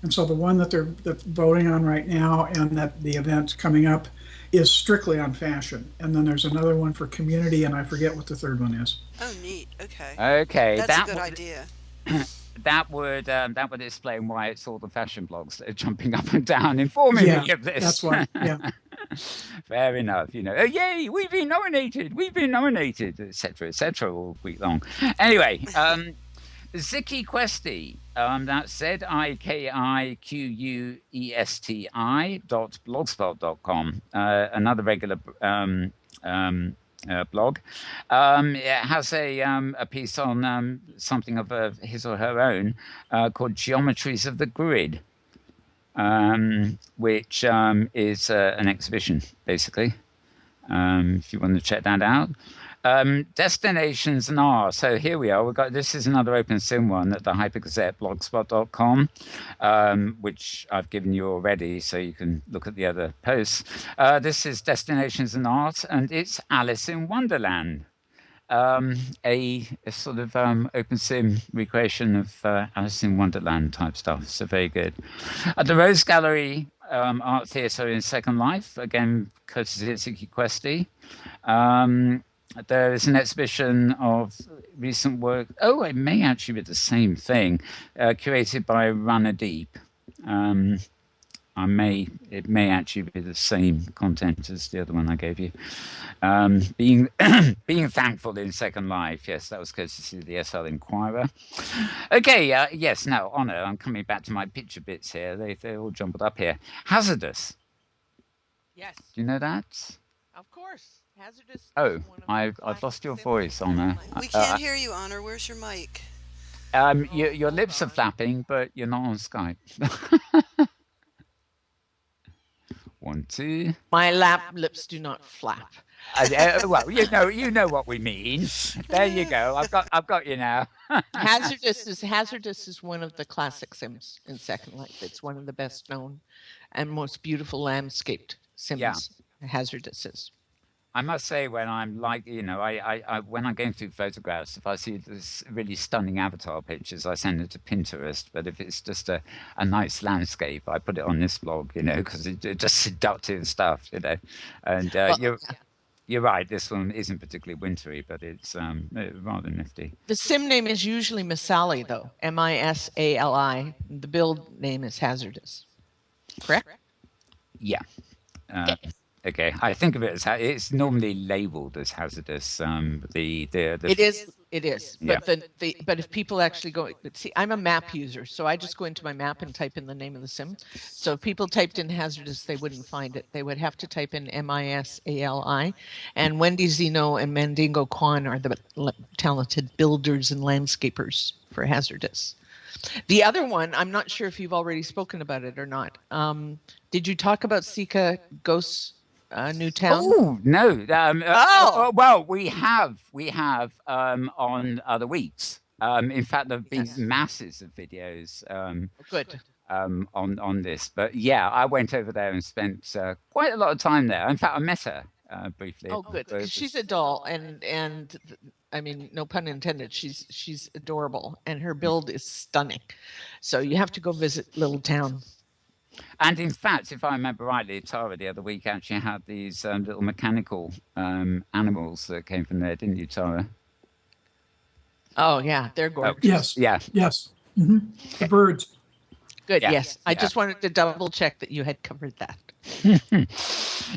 And so the one that they're voting on right now and that the event coming up is strictly on fashion. And then there's another one for community, and I forget what the third one is. Oh, neat. Okay. Okay, That's a good idea. that would explain why it's all the fashion blogs that are jumping up and down informing Yeah, me of this. that's why. Yeah. Fair enough. Oh yay, we've been nominated, etc. all week long. Anyway, Ziki Questi, that's ziquiquesti.blogspot.com, another regular blog. It has a piece on something of his or her own called Geometries of the Grid, which is an exhibition, basically, if you want to check that out. Destinations and art. So here we are. This is another open sim one at the Hypergazette blogspot.com, which I've given you already, so you can look at the other posts. This is Destinations and Art, and it's Alice in Wonderland. A sort of open sim recreation of Alice in Wonderland type stuff. So very good. At the Rose Gallery Art Theatre in Second Life, again courtesy of Ziki Questi. There is an exhibition of recent work. Oh, it may actually be the same thing, curated by Runner Deep. It may actually be the same content as the other one I gave you. Being thankful in Second Life. Yes, that was courtesy of the SL Inquirer. Okay, yes, now, Honor, I'm coming back to my picture bits here. They're all jumbled up here. Hazardous. Yes. Do you know that? Of course. Hazardous. Oh, I've lost your voice, Honor. We can't hear you, Honor. Where's your mic? Your lips are flapping, but you're not on Skype. 1, 2. My lips do not flap. Well, you know what we mean. There you go. I've got you now. Hazardous is one of the classic sims in Second Life. It's one of the best known and most beautiful landscaped sims. Yeah. Hazardous is. I must say, when I'm like, when I'm going through photographs, if I see this really stunning avatar pictures, I send it to Pinterest. But if it's just a nice landscape, I put it on this blog, because it's just seductive stuff, And Well, you're right. This one isn't particularly wintry, but it's rather nifty. the sim name is usually Misali, though. Misali. The build name is Hazardous. Correct? Yeah. Okay. I think of it as it's normally labelled as hazardous. It is. Yeah. But if people actually go, see, I'm a map user, so I just go into my map and type in the name of the sim. So if people typed in hazardous, they wouldn't find it. They would have to type in Misali. And Wendy Zeno and Mandingo Kwan are the talented builders and landscapers for hazardous. The other one, I'm not sure if you've already spoken about it or not. Did you talk about Sika Ghosts New Town? Oh no! Well, we have on other weeks. In fact, there've been masses of videos. Good. On this, but yeah, I went over there and spent quite a lot of time there. In fact, I met her briefly. Oh, good. Because she's a doll, and I mean, no pun intended. She's adorable, and her build is stunning. So you have to go visit Little Town. And in fact, if I remember rightly, Tara the other week actually had these little mechanical animals that came from there, didn't you, Tara? Oh yeah, they're gorgeous. Yes. Yeah. Yes. Mm-hmm. The birds. Good. Yeah. Yes. I just wanted to double check that you had covered that.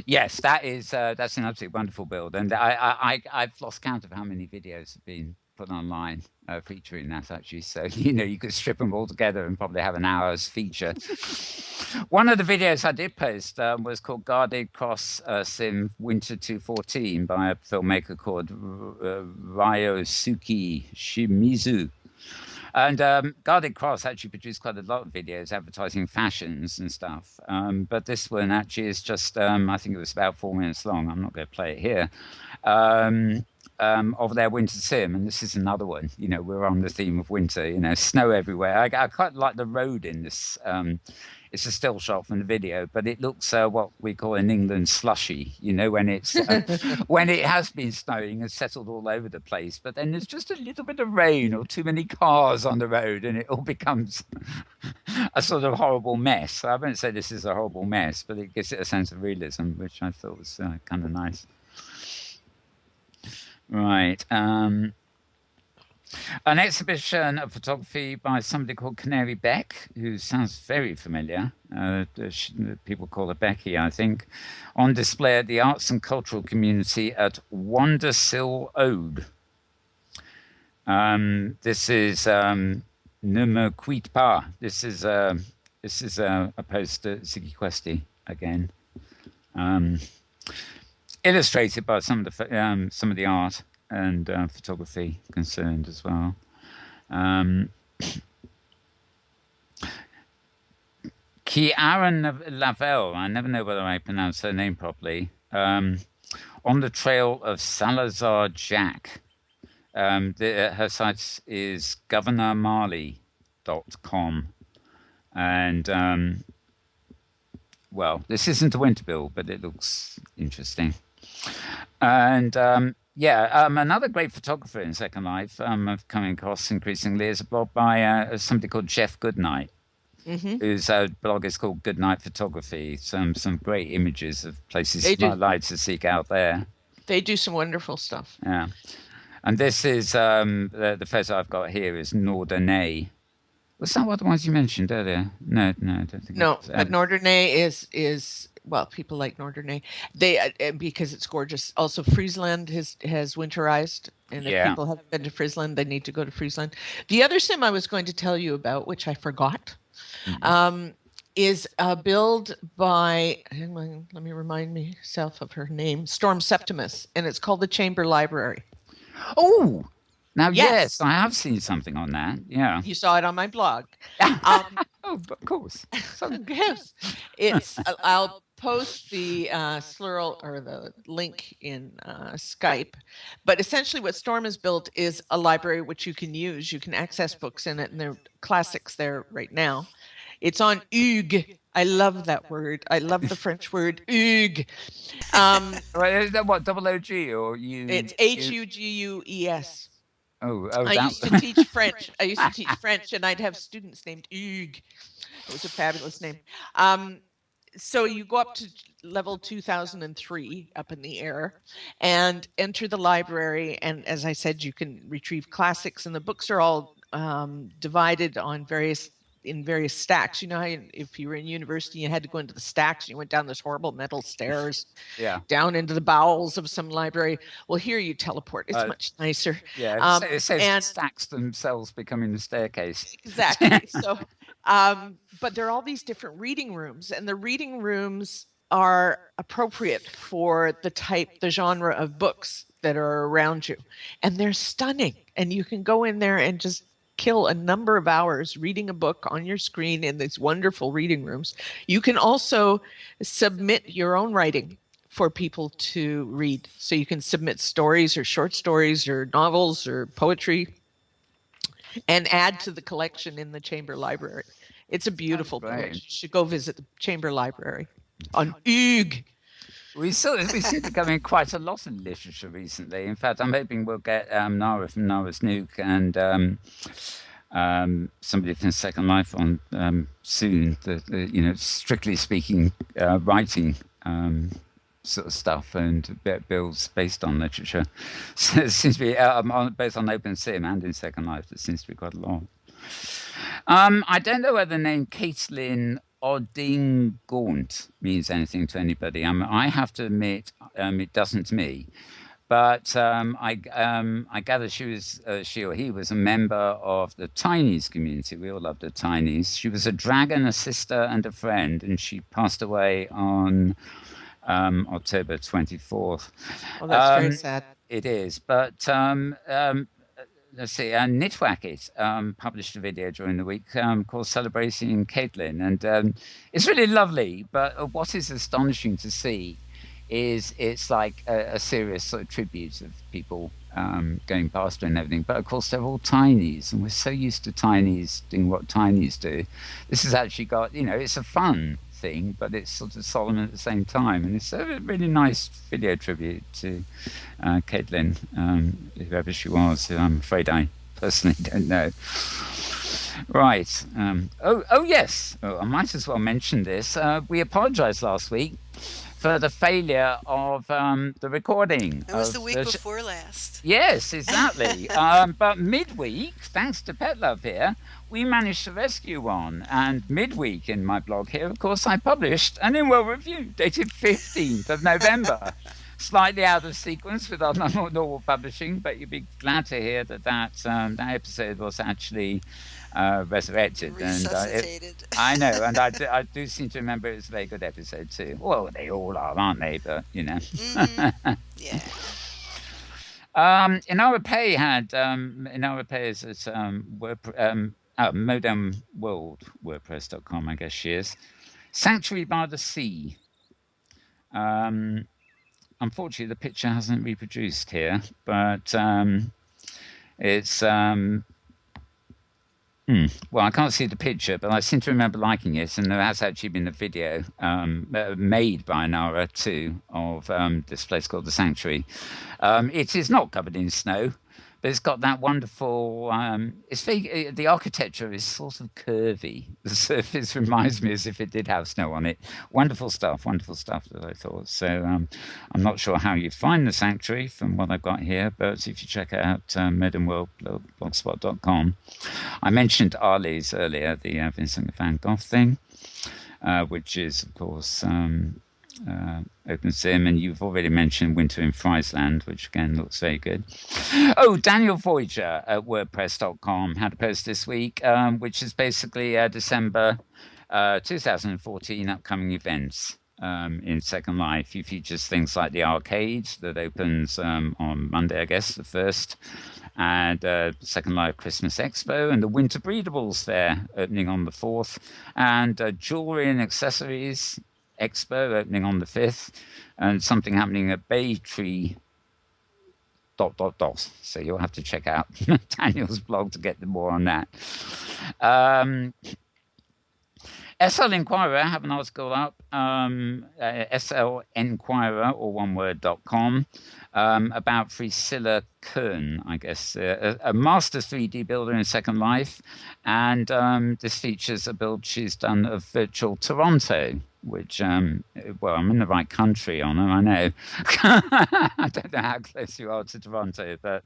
Yes, that's an absolutely wonderful build, and I've lost count of how many videos have been put online featuring that actually. So you could strip them all together and probably have an hour's feature. One of the videos I did post was called Guarded Cross Sim Winter 2014 by a filmmaker called Ryosuke Shimizu. And Guarded Cross actually produced quite a lot of videos advertising fashions and stuff. But this one actually is just, I think it was about 4 minutes long. I'm not going to play it here. Of their winter sim, and this is another one. We're on the theme of winter. Snow everywhere. I quite like the road in this. It's a still shot from the video, but it looks what we call in England slushy. When it's when it has been snowing and settled all over the place, but then there's just a little bit of rain or too many cars on the road, and it all becomes a sort of horrible mess. So I won't say this is a horrible mess, but it gives it a sense of realism, which I thought was kind of nice. Right. An exhibition of photography by somebody called Canary Beck, who sounds very familiar. People call her Becky, I think. On display at the Arts and Cultural Community at Wondersill Ode. This is Ne Me Quitte Pas. This is a post to Ziggy Questy again. Illustrated by some of the art and photography concerned as well. Kiara Lavelle, I never know whether I pronounce her name properly, on the trail of Salazar Jack. Her site is governormarley.com. And, well, this isn't a winter build, but it looks interesting. And another great photographer in Second Life I've come across increasingly is a blog by somebody called Jeff Goodnight, whose blog is called Goodnight Photography. Some great images of places you might like to seek out there. They do some wonderful stuff. Yeah. And this is the photo I've got here is Norderney. Was that one of the ones you mentioned earlier? No, I don't think. No, but Norderney is well, people like Norderney. They because it's gorgeous. Also, Friesland has winterized, and if people haven't been to Friesland, they need to go to Friesland. The other sim I was going to tell you about, which I forgot, is a build by. Let me remind myself of her name, Storm Septimus, and it's called the Chamber Library. Oh. Now, yes, I have seen something on that. Yeah. You saw it on my blog. Oh, of course. Yes. I'll post the slurl or the link in Skype. But essentially what Storm has built is a library which you can use. You can access books in it, and there are classics there right now. It's on UG, I love that word. I love the French word hugues. Is that what, double O-G or you? It's Hugues. Oh, I that. used to teach French. And I'd have students named Hugues. It was a fabulous name. So you go up to level 2003 up in the air and enter the library. And as I said, you can retrieve classics, and the books are all divided on various stacks. You know how if you were in university, you had to go into the stacks, and you went down this horrible metal stairs down into the bowels of some library. Well, here you teleport. It's much nicer. Yeah, it says stacks themselves becoming the staircase. Exactly. So, but there are all these different reading rooms, and the reading rooms are appropriate for the genre of books that are around you. And they're stunning. And you can go in there and just kill a number of hours reading a book on your screen in these wonderful reading rooms. You can also submit your own writing for people to read. So you can submit stories or short stories or novels or poetry and add to the collection in the Chamber Library. It's a beautiful village. You should go visit the Chamber Library on Hugues. We seem to be coming quite a lot in literature recently. In fact, I'm hoping we'll get Nara from Nara's Nuke and somebody from Second Life on soon. The strictly speaking, writing sort of stuff and builds based on literature. So it seems to be both on OpenSim and in Second Life. There seems to be quite a lot. I don't know whether the name Caitlin Oding-Gaunt means anything to anybody. I have to admit, it doesn't to me. But I gather she or he was a member of the Tinies community. We all love the Tinies. She was a dragon, a sister, and a friend, and she passed away on October 24th. Oh, that's very sad. It is, but let's see, Nitwacket published a video during the week called Celebrating Caitlin, and it's really lovely, but what is astonishing to see is it's like a serious sort of tribute of people going past her and everything, but of course they're all tinies, and we're so used to tinies doing what tinies do. This has actually got, it's a fun thing, but it's sort of solemn at the same time, and it's a really nice video tribute to Caitlin, whoever she was, who I'm afraid I personally don't know. Right. Yes. I might as well mention this. We apologized last week for the failure of the recording. It was the week before last. Yes, exactly. But midweek, thanks to Petlove here, we managed to rescue one. And midweek in my blog here, of course, I published an Inworld review dated 15th of November. Slightly out of sequence with our normal publishing, but you'd be glad to hear that episode was actually resurrected. Resuscitated. And I know, and I do seem to remember it was a very good episode too. Well, they all are, aren't they? But Mm-hmm. Yeah. Inara had Inara is at Modem World WordPress.com, I guess she is. Sanctuary by the Sea. Unfortunately, the picture hasn't reproduced here, but it's well, I can't see the picture, but I seem to remember liking it, and there has actually been a video made by Nara too of this place called the Sanctuary. It is not covered in snow, but it's got that wonderful. The architecture is sort of curvy. The surface reminds me as if it did have snow on it. Wonderful stuff that I thought. So I'm not sure how you find the Sanctuary from what I've got here, but if you check it out, modernworld.blogspot.com. I mentioned Arlie's earlier, the Vincent van Gogh thing, which is of course OpenSim, and you've already mentioned Winter in Friesland, which again looks very good. Oh, Daniel Voyager at WordPress.com had a post this week, which is basically December 2014 upcoming events in Second Life. He features things like the arcade that opens on Monday, I guess, the 1st, and Second Life Christmas Expo, and the Winter Breedables Fair opening on the 4th, and Jewelry and Accessories Expo opening on the 5th, and something happening at Bay Tree ... So you'll have to check out Daniel's blog to get more on that. SL Inquirer, I have an article up, SL Inquirer, or one word.com, about Priscilla Kern, I guess, a master 3D builder in Second Life. And this features a build she's done of virtual Toronto, which, well, I'm in the right country on her, I know. I don't know how close you are to Toronto, but...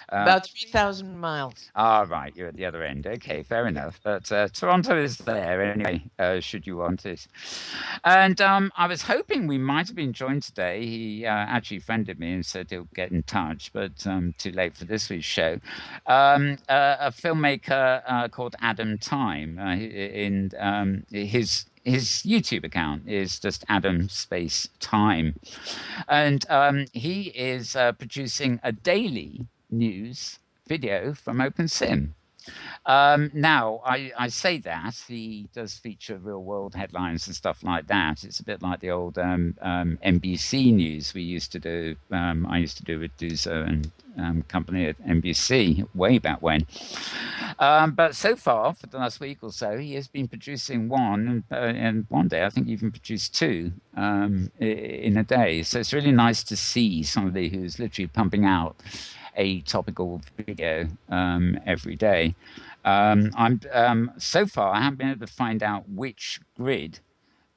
About 3,000 miles. Right, you're at the other end. Okay, fair enough. But Toronto is there anyway, should you want it. And I was hoping we might have been joined today. He actually friended me and said he'll get in touch, but too late for this week's show. A filmmaker called Adam Time. His YouTube account is just Adam Space Time. And he is producing a daily news video from OpenSim. Now, I say that he does feature real world headlines and stuff like that. It's a bit like the old NBC news we used to do. I used to do with Duzo and company at NBC way back when. But so far, for the last week or so, he has been producing one, and one day I think he even produced two in a day. So it's really nice to see somebody who's literally pumping out a topical video every day. So far, I haven't been able to find out which grid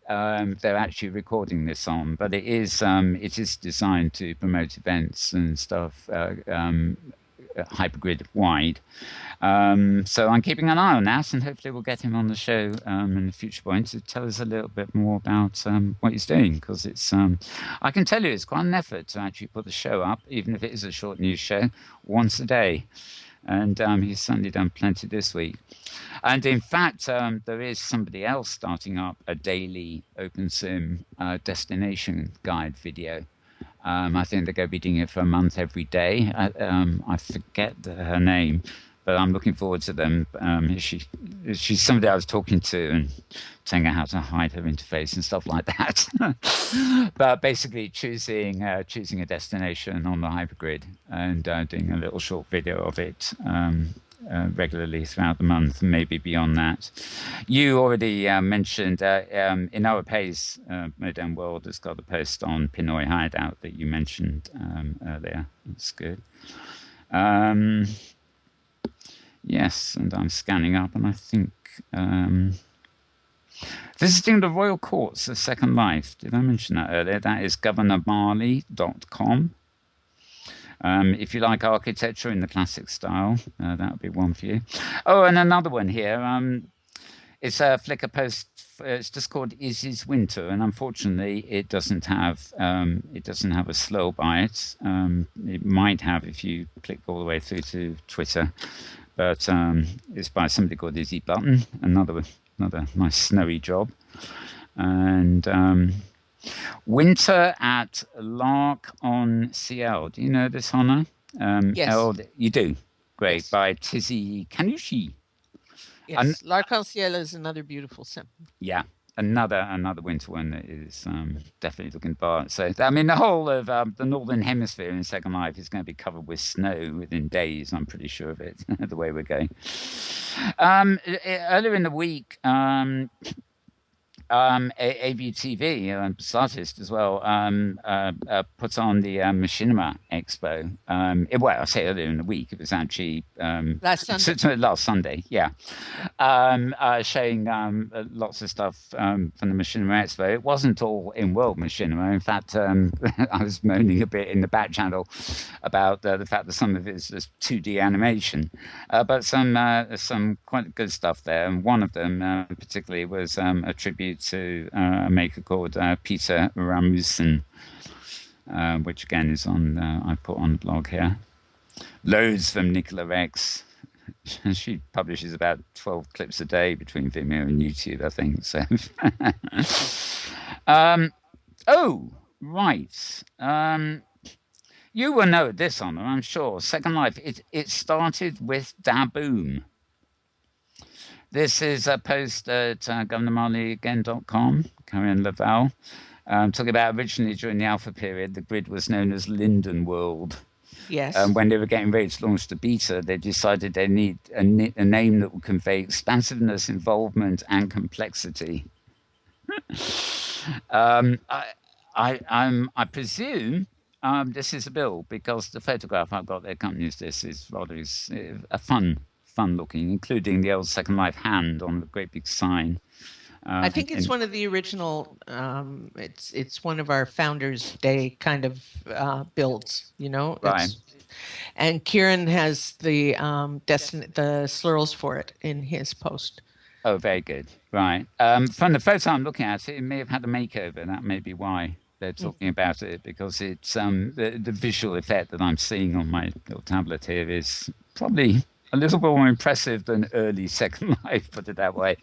they're actually recording this on, but it is designed to promote events and stuff hypergrid wide. So I'm keeping an eye on that, and hopefully we'll get him on the show in the future point to tell us a little bit more about what he's doing, because it's I can tell you it's quite an effort to actually put the show up, even if it is a short news show, once a day. And he's certainly done plenty this week. And in fact, there is somebody else starting up a daily OpenSim destination guide video. I think they're going to be doing it for a month every day. I forget her name, but I'm looking forward to them. She's somebody I was talking to and telling her how to hide her interface and stuff like that. But basically choosing a destination on the hypergrid and doing a little short video of it regularly throughout the month, and maybe beyond that. You already mentioned in our page, Modern World has got a post on Pinoy Hideout that you mentioned earlier. That's good. Yes, and I'm scanning up, and I think visiting the Royal Courts of Second Life. Did I mention that earlier? That is governormarley.com. If you like architecture in the classic style, that would be one for you. Oh, and another one here. It's a Flickr post. It's just called Izzy's Winter, and unfortunately, it doesn't have a slow by it. It might have if you click all the way through to Twitter, but it's by somebody called Izzy Button. Another nice snowy job, and. Winter at Lark on CL. Do you know this, Hannah? Yes. You do? Great. Yes. By Tizzy Kanushi. Yes, Lark on CL is another beautiful sim. Yeah, another winter one that is definitely looking for. So, I mean, the whole of the Northern Hemisphere in Second Life is going to be covered with snow within days. I'm pretty sure of it, the way we're going. Earlier in the week... AVTV, Slatist as well, put on the Machinima Expo. Well, I say earlier in the week, it was actually last Sunday, yeah. Showing lots of stuff from the Machinima Expo. It wasn't all Inworld Machinima. In fact, I was moaning a bit in the back channel about the fact that some of it is just 2D animation, but some quite good stuff there. And one of them particularly was a tribute to a maker called Peter Ramussen, which again is on I put on the blog here. Loads from Nicola Rex. She publishes about 12 clips a day between Vimeo and YouTube, I think. So, oh right, you will know this, Honor, I'm sure. Second Life. It started with Daboom. This is a post at governormarleyagain.com, Karen Laval, talking about originally during the alpha period, the grid was known as Linden World. Yes. When they were getting ready to launch the beta, they decided they need a name that would convey expansiveness, involvement, and complexity. I presume this is a bill because the photograph I've got that accompanies this is rather a fun looking, including the old Second Life hand on the great big sign. I think it's one of the original. It's one of our Founders Day kind of builds. You know, Right. And Kieran has the the slurls for it in his post. Oh, very good. Right. From the photo I'm looking at, it may have had a makeover. That may be why they're talking about it, because it's the visual effect that I'm seeing on my little tablet here is probably a little bit more impressive than early Second Life, put it that way.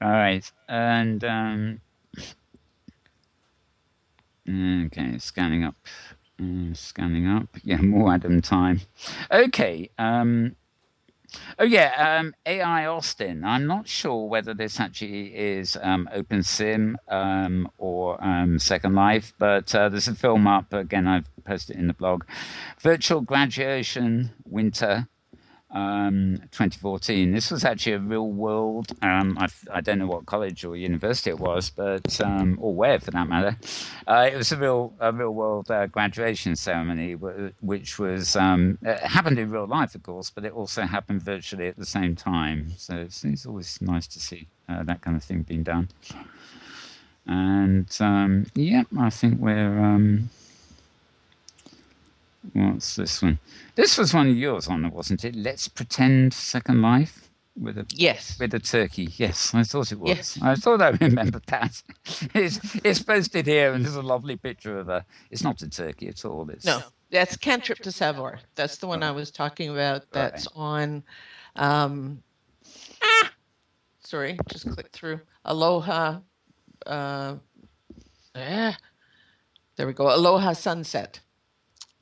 All right. And okay, scanning up. Yeah, more Adam time. Okay. Oh yeah, AI Austin. I'm not sure whether this actually is OpenSim or Second Life, but there's a film up. Again, I've posted it in the blog. Virtual Graduation Winter 2014. This was actually a real world. I don't know what college or university it was, but or where for that matter. It was a real world graduation ceremony, which was happened in real life, of course, but it also happened virtually at the same time. So it's always nice to see that kind of thing being done. And yeah, I think we're. What's this one? This was one of yours, Anna, wasn't it? Let's Pretend Second Life with a turkey. Yes, I thought it was. Yes. I thought I remembered that. It's posted here, and there's a lovely picture of a. It's not a turkey at all. No, that's Cantrip to Savoir. That's the one I was talking about. That's on. Sorry, just click through. Aloha. There we go. Aloha Sunset.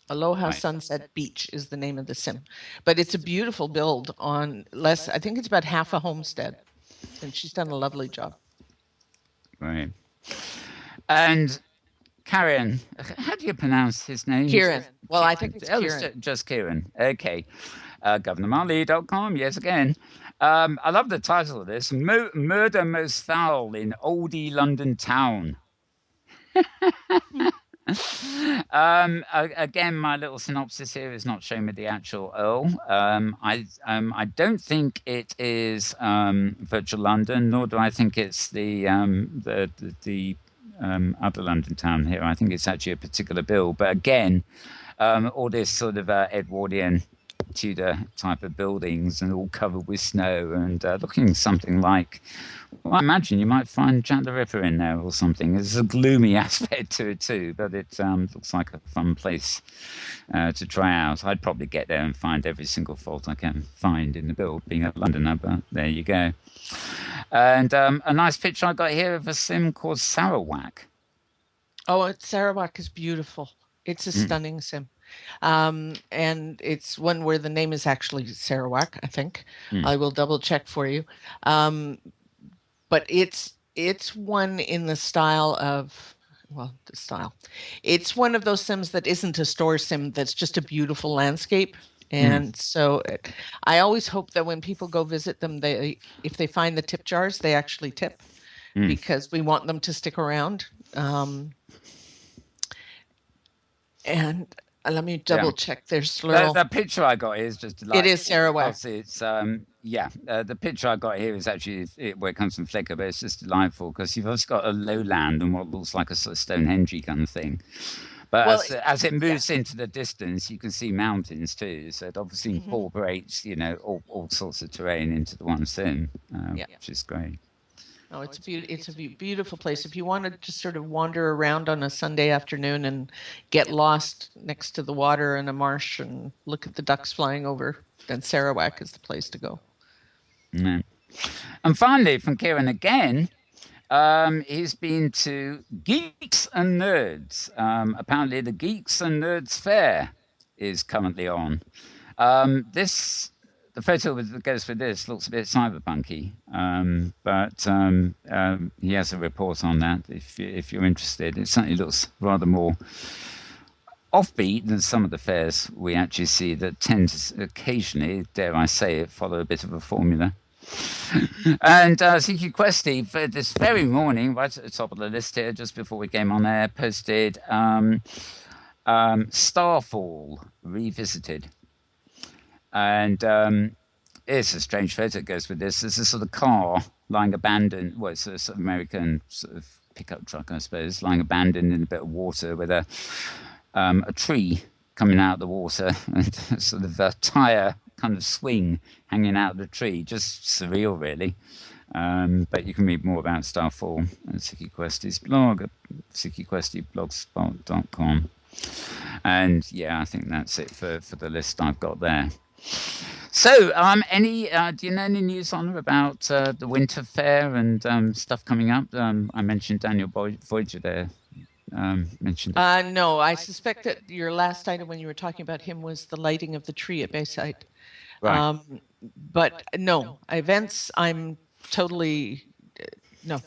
Aloha Sunset Beach is the name of the sim, but it's a beautiful build on less. I think it's about half a homestead, and she's done a lovely job. Right. And Karen, how do you pronounce his name? Kieran. Well, I think it's Kieran. Just Kieran. Okay. GovernorMarley.com. Yes, again. I love the title of this. Murder Most Foul in Oldie London Town. Again, my little synopsis here is not showing me the actual Earl. I don't think it is Virtual London, nor do I think it's the other London town here. I think it's actually a particular bill. But again, all this sort of Edwardian Tudor type of buildings and all covered with snow and looking something like, well, I imagine you might find Jack the Ripper in there or something. There's a gloomy aspect to it too, but it looks like a fun place to try out. I'd probably get there and find every single fault I can find in the build, being a Londoner, but there you go. And a nice picture I got here of a sim called Sarawak. Oh, Sarawak is beautiful. It's a stunning sim. And it's one where the name is actually Sarawak, I think. I will double check for you. But it's one in the style of, it's one of those sims that isn't a store sim, that's just a beautiful landscape. And so I always hope that when people go visit them, if they find the tip jars, they actually tip, because we want them to stick around. And let me double check. There's the picture I got here is just delightful. It is Sarawak. It's the picture I got here is actually where it comes from Flickr, but it's just delightful because you've also got a lowland and what looks like a sort of Stonehenge kind of thing. But as it moves into the distance, you can see mountains too. So it obviously incorporates, all sorts of terrain into the one sim, which is great. Oh, it's a beautiful place. If you want to just sort of wander around on a Sunday afternoon and get lost next to the water in a marsh and look at the ducks flying over, then Sarawak is the place to go. And finally, from Kieran again, he's been to Geeks and Nerds. Apparently, the Geeks and Nerds Fair is currently on. The photo that goes with this looks a bit cyberpunky, but he has a report on that if you're interested. It certainly looks rather more offbeat than some of the fairs we actually see that tend to occasionally, dare I say it, follow a bit of a formula. And CQ Questy, for this very morning, right at the top of the list here, just before we came on air, posted Starfall Revisited. And it's a strange photo that goes with this. There's a sort of car lying abandoned. Well, it's a sort of American sort of pickup truck, I suppose, lying abandoned in a bit of water with a tree coming out of the water and sort of a tyre kind of swing hanging out of the tree. Just surreal, really. But you can read more about Starfall at CQ Questy's blog at cqquestyblogspot.com. And yeah, I think that's it for the list I've got there. So, do you know any news on about the Winter Fair and stuff coming up? I mentioned Daniel Voyager there. Mentioned it. No, I suspect that your last item when you were talking about him was the lighting of the tree at Bayside. Right. But no, events, I'm totally, no.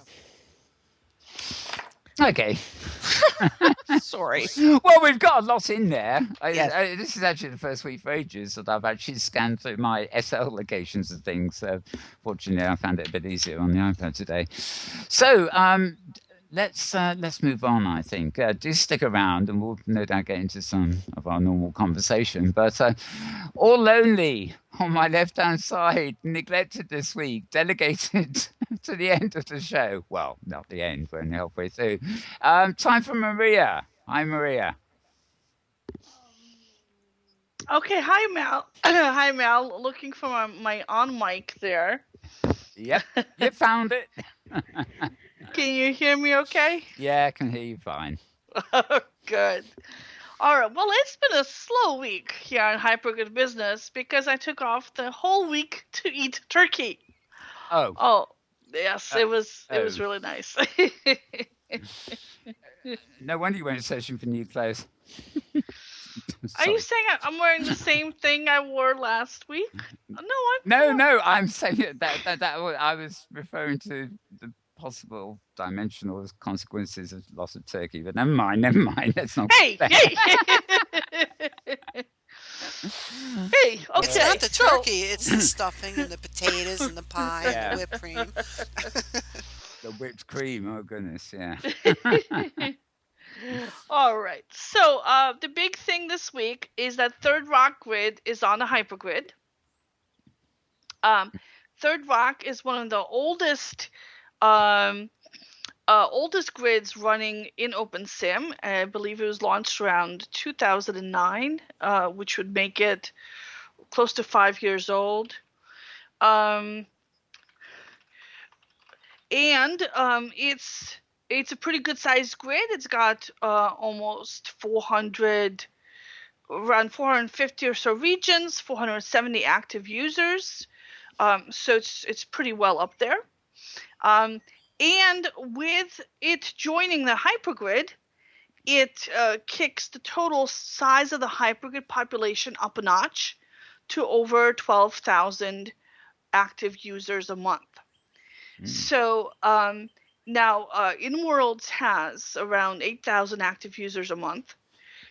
Okay. Sorry. Well, we've got a lot in there. Yes. This is actually the first week for ages that I've actually scanned through my SL locations and things. So fortunately, I found it a bit easier on the iPad today. So let's move on, I think. Do stick around and we'll no doubt get into some of our normal conversation. But all lonely on my left-hand side, neglected this week, delegated to the end of the show. Well, not the end, we're only halfway through. Time for Maria. Hi, Maria. Okay, hi, Mel. Hi, Mel. Looking for my on mic there. Yep, you found it. Can you hear me okay? Yeah, I can hear you fine. Good. All right. Well, it's been a slow week here in Hypergood Business because I took off the whole week to eat turkey. Oh, yes, it was really nice. no wonder you went searching for new clothes. Are you saying I'm wearing the same thing I wore last week? No, I'm saying that I was referring to the possible dimensional consequences of loss of turkey, but never mind. Let's not. Hey! Hey, okay. It's not the turkey, it's the stuffing and the potatoes and the pie and the whipped cream. The whipped cream, oh goodness, yeah. All right. So the big thing this week is that Third Rock Grid is on the hypergrid. Third Rock is one of the oldest grids running in OpenSim. I believe it was launched around 2009, which would make it close to 5 years old. It's a pretty good sized grid. It's got almost around 450 or so regions, 470 active users. So it's pretty well up there. And with it joining the hypergrid, it kicks the total size of the hypergrid population up a notch to over 12,000 active users a month. So now Inworld has around 8,000 active users a month.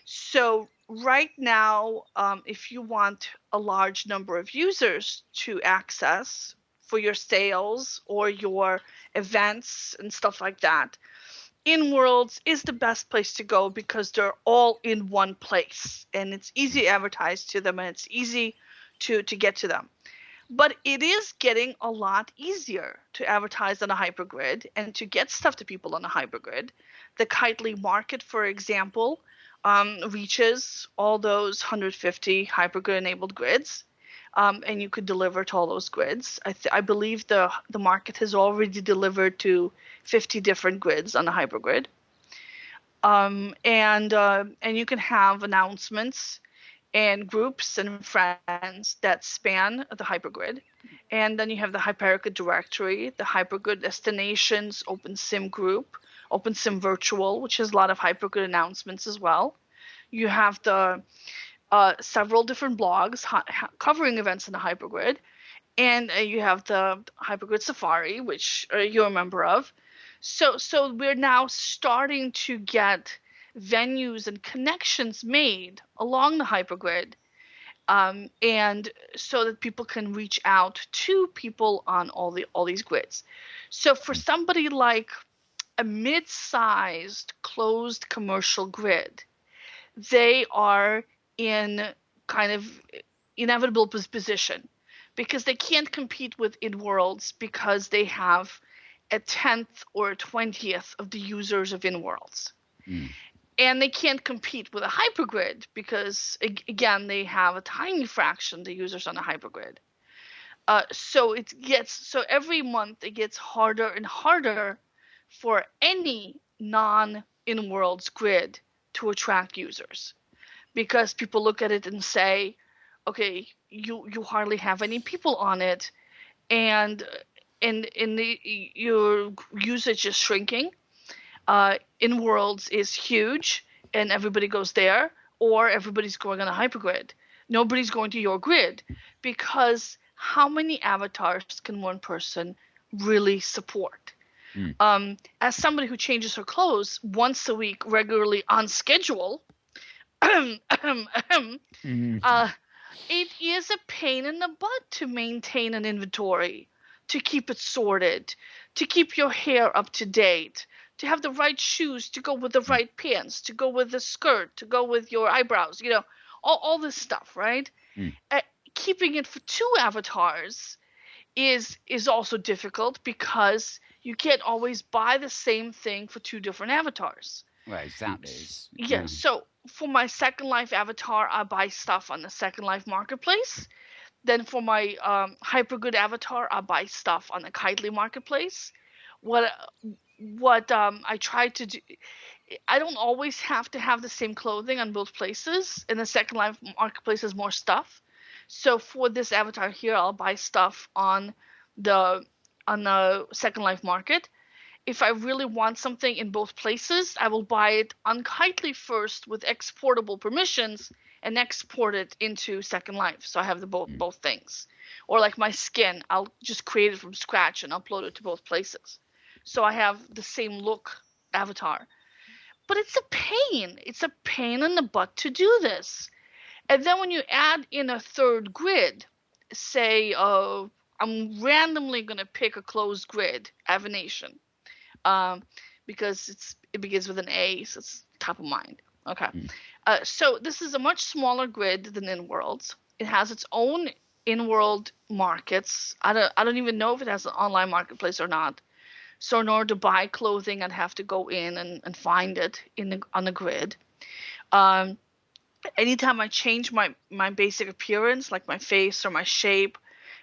So right now, if you want a large number of users to access for your sales or your events and stuff like that, Inworlds is the best place to go because they're all in one place and it's easy to advertise to them and it's easy to get to them. But it is getting a lot easier to advertise on a hypergrid and to get stuff to people on a hypergrid. The Kitely market, for example, reaches all those 150 hypergrid-enabled grids, and you could deliver to all those grids. I believe the market has already delivered to 50 different grids on a hypergrid. And you can have announcements and groups and friends that span the hypergrid. And then you have the Hypergrid directory, the Hypergrid destinations, OpenSim group, OpenSim virtual, which has a lot of hypergrid announcements as well. You have the several different blogs covering events in the hypergrid. And you have the Hypergrid Safari, which you're a member of. So we're now starting to get venues and connections made along the hypergrid, and so that people can reach out to people on all these grids. So for somebody like a mid-sized closed commercial grid, they are in kind of inevitable position because they can't compete with Inworlds because they have a 10th or a 20th of the users of Inworlds. And they can't compete with a hypergrid because, again, they have a tiny fraction of the users on the hypergrid. So every month it gets harder and harder for any non-Inworlds grid to attract users, because people look at it and say, okay, you hardly have any people on it, and your usage is shrinking. Inworlds is huge and everybody goes there, or everybody's going on a hypergrid. Nobody's going to your grid, because how many avatars can one person really support? As somebody who changes her clothes once a week regularly on schedule, it is a pain in the butt to maintain an inventory, to keep it sorted, to keep your hair up to date, to have the right shoes to go with the right pants, to go with the skirt, to go with your eyebrows, all this stuff, right? Keeping it for 2 avatars is also difficult, because you can't always buy the same thing for 2 different avatars. Well, exactly. So for my Second Life avatar, I buy stuff on the Second Life marketplace. Then for my hypergrid avatar, I buy stuff on the Kitely marketplace. What I try to do, I don't always have to have the same clothing on both places. In the Second Life marketplace, there's more stuff. So for this avatar here, I'll buy stuff on the Second Life market. If I really want something in both places, I will buy it on Kitely first with exportable permissions and export it into Second Life, so I have the both things. Or like my skin, I'll just create it from scratch and upload it to both places, so I have the same look avatar. But it's a pain. It's a pain in the butt to do this. And then when you add in a third grid, say I'm randomly going to pick a closed grid, Avanation, because it begins with an A, so it's top of mind. Okay. So this is a much smaller grid than Inworlds. It has its own Inworld markets. I don't even know if it has an online marketplace or not. So in order to buy clothing, I'd have to go in and find it on the grid. Anytime I change my basic appearance, like my face or my shape,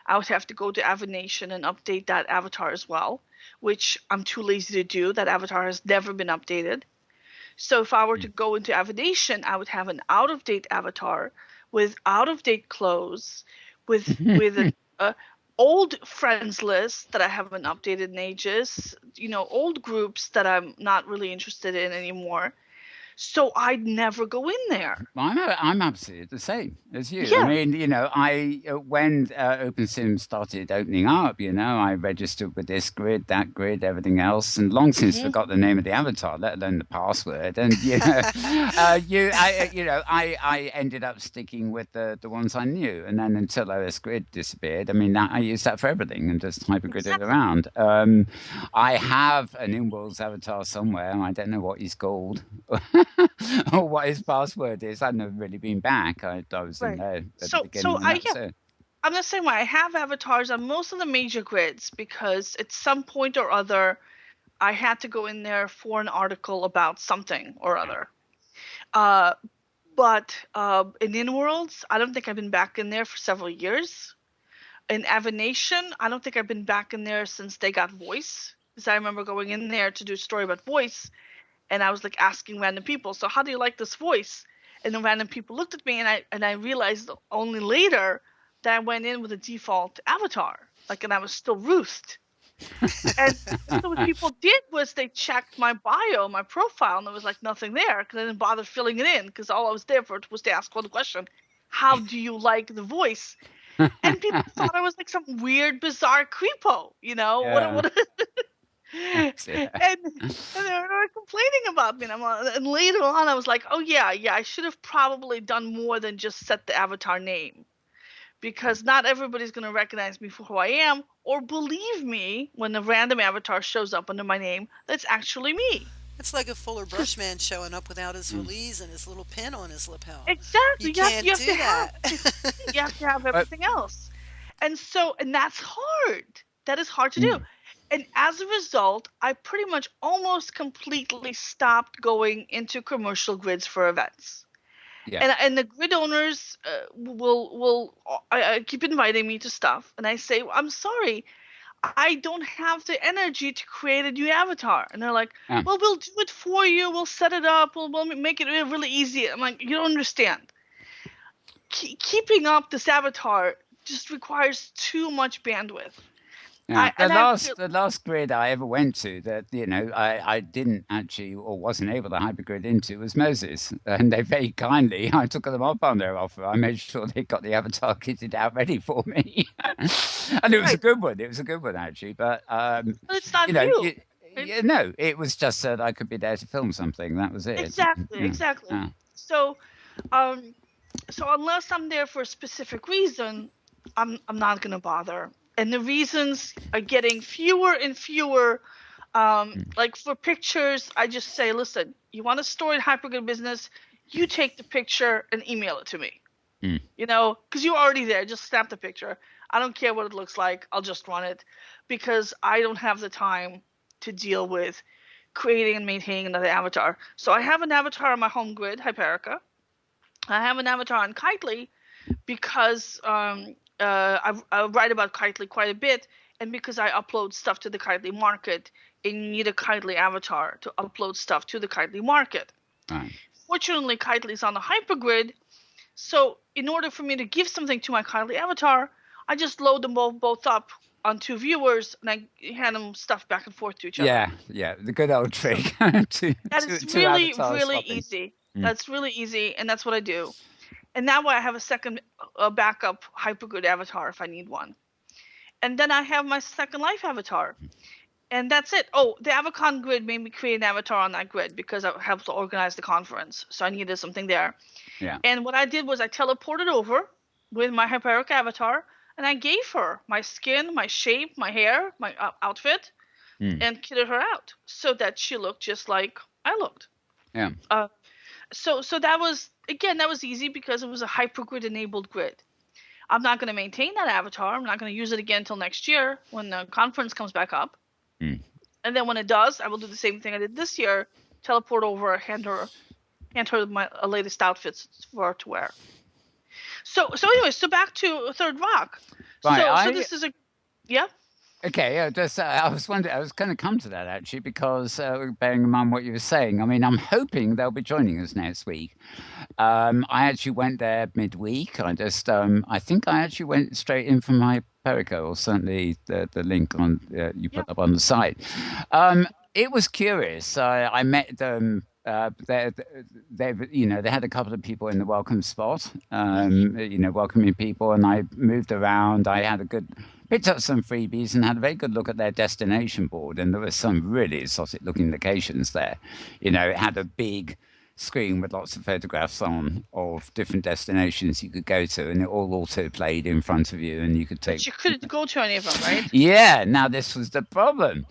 I would have to go to Avanation and update that avatar as well, which I'm too lazy to do. That avatar has never been updated. So if I were to go into Avanation, I would have an out-of-date avatar with out-of-date clothes, with an old friends list that I haven't updated in ages, old groups that I'm not really interested in anymore. So I'd never go in there. I'm absolutely the same as you. Yeah. I mean, when OpenSim started opening up, I registered with this grid, that grid, everything else, and long since forgot the name of the avatar, let alone the password. And I ended up sticking with the ones I knew, and then until OS Grid disappeared, I mean, I used that for everything and just hypergrid it around. I have an Inworlds avatar somewhere, and I don't know what he's called. Or what his password is. I've never really been back. I was in there at the beginning of the episode. I'm the same way. I have avatars on most of the major grids because at some point or other, I had to go in there for an article about something or other. But in Inworlds, I don't think I've been back in there for several years. In Avanation, I don't think I've been back in there since they got voice. Because I remember going in there to do a story about voice. And I was like asking random people, so how do you like this voice? And then random people looked at me, and I realized only later that I went in with a default avatar, and I was still Ruth. And so what people did was they checked my bio, my profile, and there was nothing there because I didn't bother filling it in because all I was there for was to ask one question: how do you like the voice? And people thought I was some weird, bizarre creepo, Yeah. What Yeah. And they were complaining about me. And later on, I was like, oh, yeah, I should have probably done more than just set the avatar name. Because not everybody's going to recognize me for who I am or believe me when a random avatar shows up under my name that's actually me. It's like a Fuller Brush man showing up without his valise and his little pin on his lapel. You Exactly. can't You have do to have that. you have to have But everything else. And that's hard. That is hard to do. mm, And as a result, I pretty much almost completely stopped going into commercial grids for events. yeah, And the grid owners will I keep inviting me to stuff, and I say, I'm sorry, I don't have the energy to create a new avatar. And they're like, yeah, well, we'll do it for you. We'll set it up. We'll make it really easy. I'm like, you don't understand. Keeping up this avatar just requires too much bandwidth. yeah. And The last grid I ever went to that I didn't actually or wasn't able to hypergrid into was Moses, and they very kindly I took them up on their offer. I made sure they got the avatar kitted out ready for me, and it was a right, good one. It was a good one actually, but but it's not you know, you. Right? no, it was just that I could be there to film something. That was it. Exactly, Yeah, exactly. yeah, So, so unless I'm there for a specific reason, I'm not gonna bother. And the reasons are getting fewer and fewer. Like for pictures, I just say, listen, you want to store in hypergrid business, you take the picture and email it to me. mm, Because you're already there. Just snap the picture. I don't care what it looks like. I'll just run it because I don't have the time to deal with creating and maintaining another avatar. So I have an avatar on my home grid, Hyperica. I have an avatar on Kitely because I write about Kitely quite a bit, and because I upload stuff to the Kitely market, and you need a Kitely avatar to upload stuff to the Kitely market. right. Fortunately, Kitely's on the hypergrid, so in order for me to give something to my Kitely avatar, I just load them both up on two viewers, and I hand them stuff back and forth to each other. Yeah, the good old So trick to that is to really, avatar really swapping. easy. Mm. That's really easy, and that's what I do. And that way I have a second backup hypergrid avatar if I need one. And then I have my Second Life avatar. And that's it. Oh, the Avacon grid made me create an avatar on that grid because I helped to organize the conference. So I needed something there. Yeah. And what I did was I teleported over with my Hyperic avatar, and I gave her my skin, my shape, my hair, my outfit, and kitted her out so that she looked just like I looked. Yeah. So that was easy because it was a hypergrid enabled grid. I'm not going to maintain that avatar. I'm not going to use it again until next year when the conference comes back up. And then when it does, I will do the same thing I did this year: teleport over, hand her my latest outfits for her to wear. So back to Third Rock. Right, so this is yeah. Okay, yeah, I was wondering, I was going to come to that actually because bearing in mind what you were saying, I mean, I'm hoping they'll be joining us next week. I actually went there midweek. I think I actually went straight in from my Perico, or certainly the link on you put up on the site. It was curious. I met them. They had a couple of people in the welcome spot, welcoming people, and I moved around. Picked up some freebies and had a very good look at their destination board, and there were some really exotic looking locations there. It had a big screen with lots of photographs on of different destinations you could go to, and it all auto played in front of you, and you could take. But you couldn't go to any of them, right? Yeah. Now this was the problem.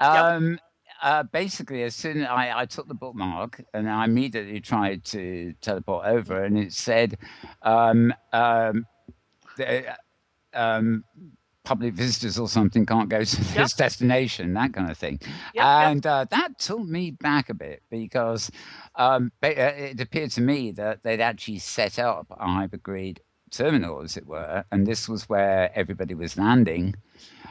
Yep. Basically, as soon as I took the bookmark and I immediately tried to teleport over, and it said, public visitors or something can't go to this destination, that kind of thing. That took me back a bit because it appeared to me that they'd actually set up a hypergrid terminal, as it were, and this was where everybody was landing.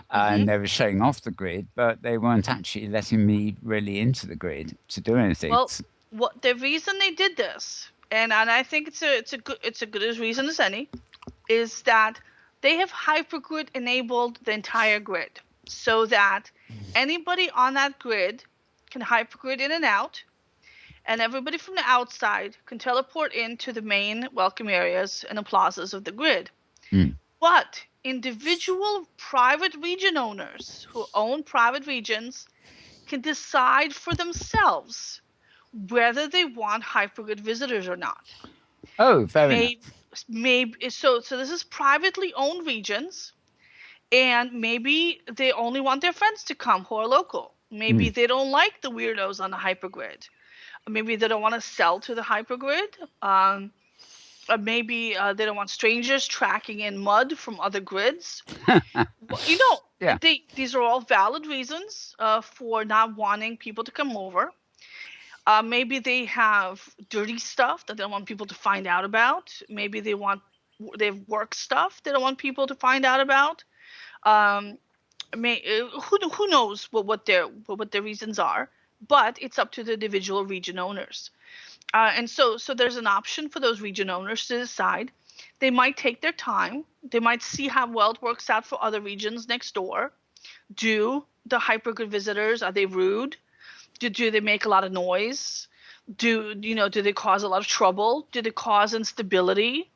And they were showing off the grid, but they weren't actually letting me really into the grid to do anything. Well, the reason they did this, and I think it's a good reason as any, is that they have hypergrid enabled the entire grid so that anybody on that grid can hypergrid in and out, and everybody from the outside can teleport into the main welcome areas and the plazas of the grid. But individual private region owners who own private regions can decide for themselves whether they want hypergrid visitors or not. Oh, fair enough. Maybe so this is privately owned regions, and maybe they only want their friends to come who are local. Maybe they don't like the weirdos on the hypergrid. Maybe they don't want to sell to the hypergrid. Maybe they don't want strangers tracking in mud from other grids. Well, Yeah. These are all valid reasons for not wanting people to come over. Maybe they have dirty stuff that they don't want people to find out about. Maybe they have work stuff they don't want people to find out about. Who knows what their reasons are? But it's up to the individual region owners. And so there's an option for those region owners to decide. They might take their time. They might see how well it works out for other regions next door. Do the hypergrid visitors, are they rude? Do they make a lot of noise? Do they cause a lot of trouble? Do they cause instability?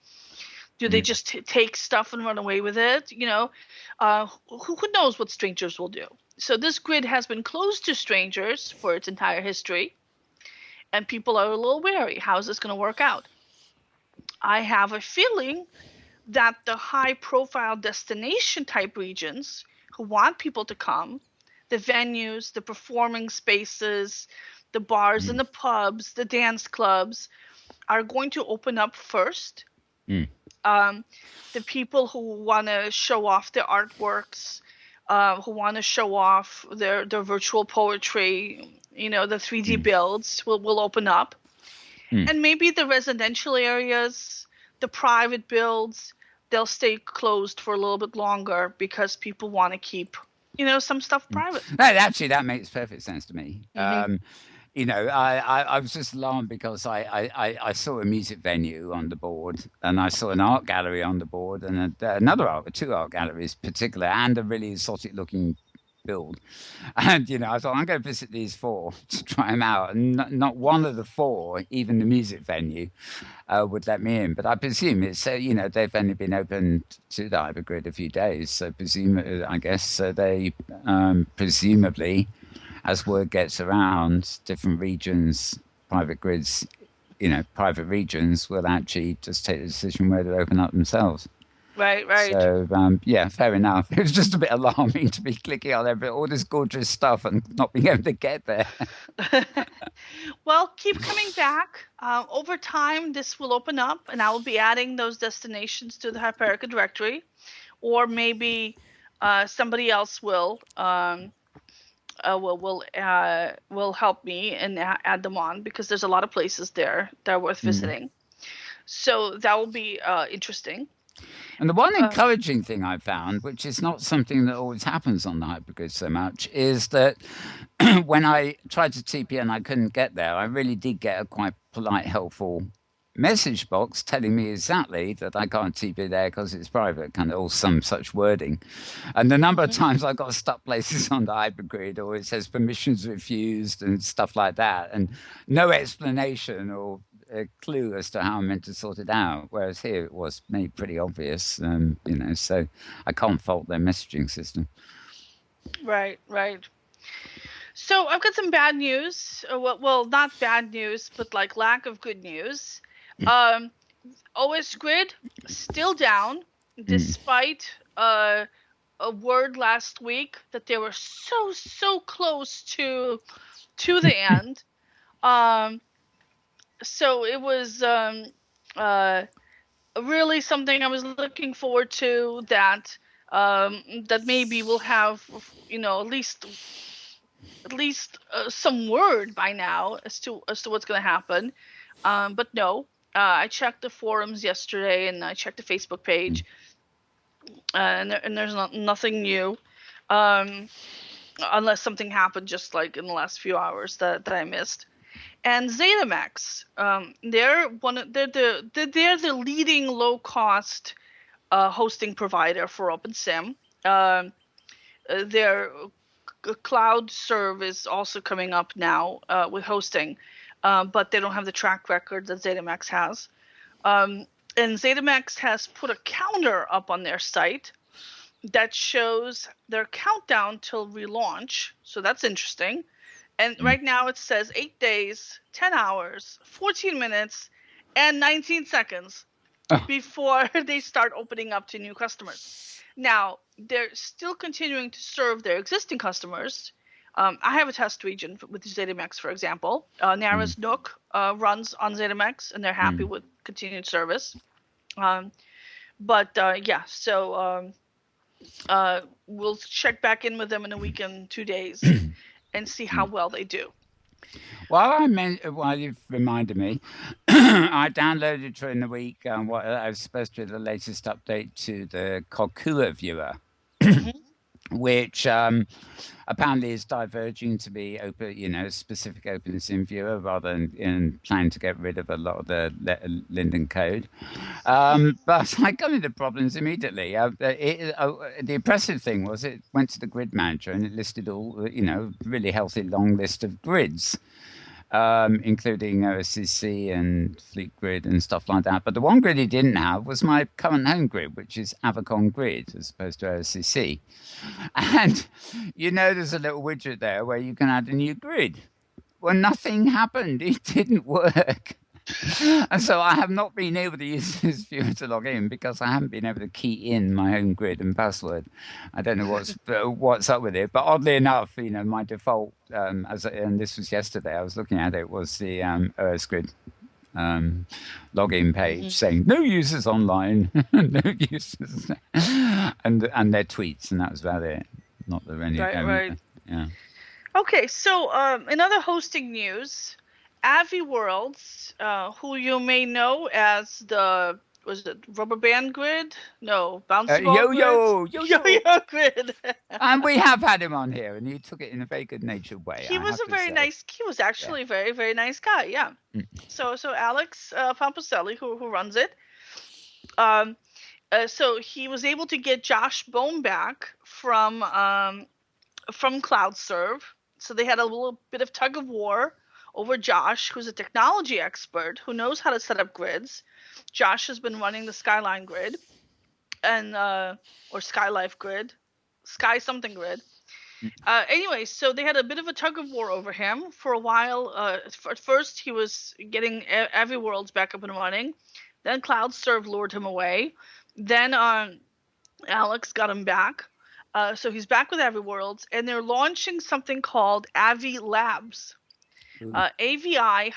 Do they just take stuff and run away with it? Who knows what strangers will do? So this grid has been closed to strangers for its entire history, and people are a little wary. How is this going to work out? I have a feeling that the high-profile destination type regions who want people to come, the venues, the performing spaces, the bars and the pubs, the dance clubs, are going to open up first. The people who want to show off their artworks, who want to show off their virtual poetry, the 3D builds will open up. And maybe the residential areas, the private builds, they'll stay closed for a little bit longer because people want to keep, some stuff private. Actually, that makes perfect sense to me. I was just alarmed because I saw a music venue on the board, and I saw an art gallery on the board, and two art galleries particular, and a really exotic looking build. And I thought, I'm going to visit these four to try them out, and not one of the four, even the music venue, would let me in. But I presume it's they've only been open to the hypergrid a few days, so they presumably, as word gets around, different regions, private grids, private regions will actually just take the decision where to open up themselves. Right. So, fair enough. It was just a bit alarming to be clicking on all this gorgeous stuff and not being able to get there. Well, keep coming back. Over time, this will open up, and I will be adding those destinations to the Hyperica directory, or maybe somebody else will help me and add them on, because there's a lot of places there that are worth visiting. So that will be interesting. And the one encouraging thing I found, which is not something that always happens on the hypergrid so much, is that when I tried to TP and I couldn't get there, I really did get a quite polite, helpful message box telling me exactly that I can't TP there because it's private, kind of, or some such wording. And the number of times I got stuck places on the hypergrid, or it says permissions refused and stuff like that, and no explanation or a clue as to how I'm meant to sort it out. Whereas here it was made pretty obvious, so I can't fault their messaging system. Right. So I've got some bad news. Well, not bad news, but like lack of good news. OS Grid still down, despite a word last week that they were so close to the end. So it was really something I was looking forward to, that maybe we'll have at least some word by now as to what's going to happen. But no. I checked the forums yesterday, and I checked the Facebook page, and there's nothing new, unless something happened just like in the last few hours that I missed. And ZetaMax, they're the leading low cost hosting provider for OpenSim. Their cloud serve is also coming up now with hosting. But they don't have the track record that ZetaMax has. And ZetaMax has put a counter up on their site that shows their countdown till relaunch. So that's interesting. And right now it says 8 days, 10 hours, 14 minutes, and 19 seconds before they start opening up to new customers. Now, they're still continuing to serve their existing customers. I have a test region with ZetaMax, for example. Nara's Nook runs on ZetaMax, and they're happy with continued service. We'll check back in with them in a week and 2 days and see how well they do. While you've reminded me, I downloaded during the week what I was supposed to be the latest update to the Kokua viewer, which apparently is diverging to be open, specific OpenSim viewer rather than planning to get rid of a lot of the Linden code. But I got into problems immediately. The impressive thing was it went to the grid manager and it listed all, really healthy long list of grids. Including OSCC and Fleet Grid and stuff like that. But the one grid he didn't have was my current home grid, which is Avacon Grid, as opposed to OSCC. And there's a little widget there where you can add a new grid. Well, nothing happened. It didn't work. And so I have not been able to use this viewer to log in because I haven't been able to key in my own grid and password. I don't know what's up with it, but oddly enough, my default, and this was yesterday, I was looking at it, was the OS Grid login page saying no users online, no users, and their tweets, and that was about it. Not the any. Right. Yeah. Okay, so in other hosting news, Worlds, who you may know as was it Rubber Band Grid? No, Bouncy Ball Yo-Yo Grid. And we have had him on here, and he took it in a very good-natured way. He was actually a very, very nice guy, yeah. So Alex Pomposelli, who runs it, so he was able to get Josh Bohm back from CloudServe. So they had a little bit of tug of war over Josh, who's a technology expert who knows how to set up grids. Josh has been running the Skyline grid and or Skylife grid, Sky something grid. Anyway, so they had a bit of a tug of war over him for a while. At first, he was getting Worlds back up and running. Then CloudServe lured him away. Then Alex got him back. So he's back with Worlds, and they're launching something called Avi Labs. AVI-LABS,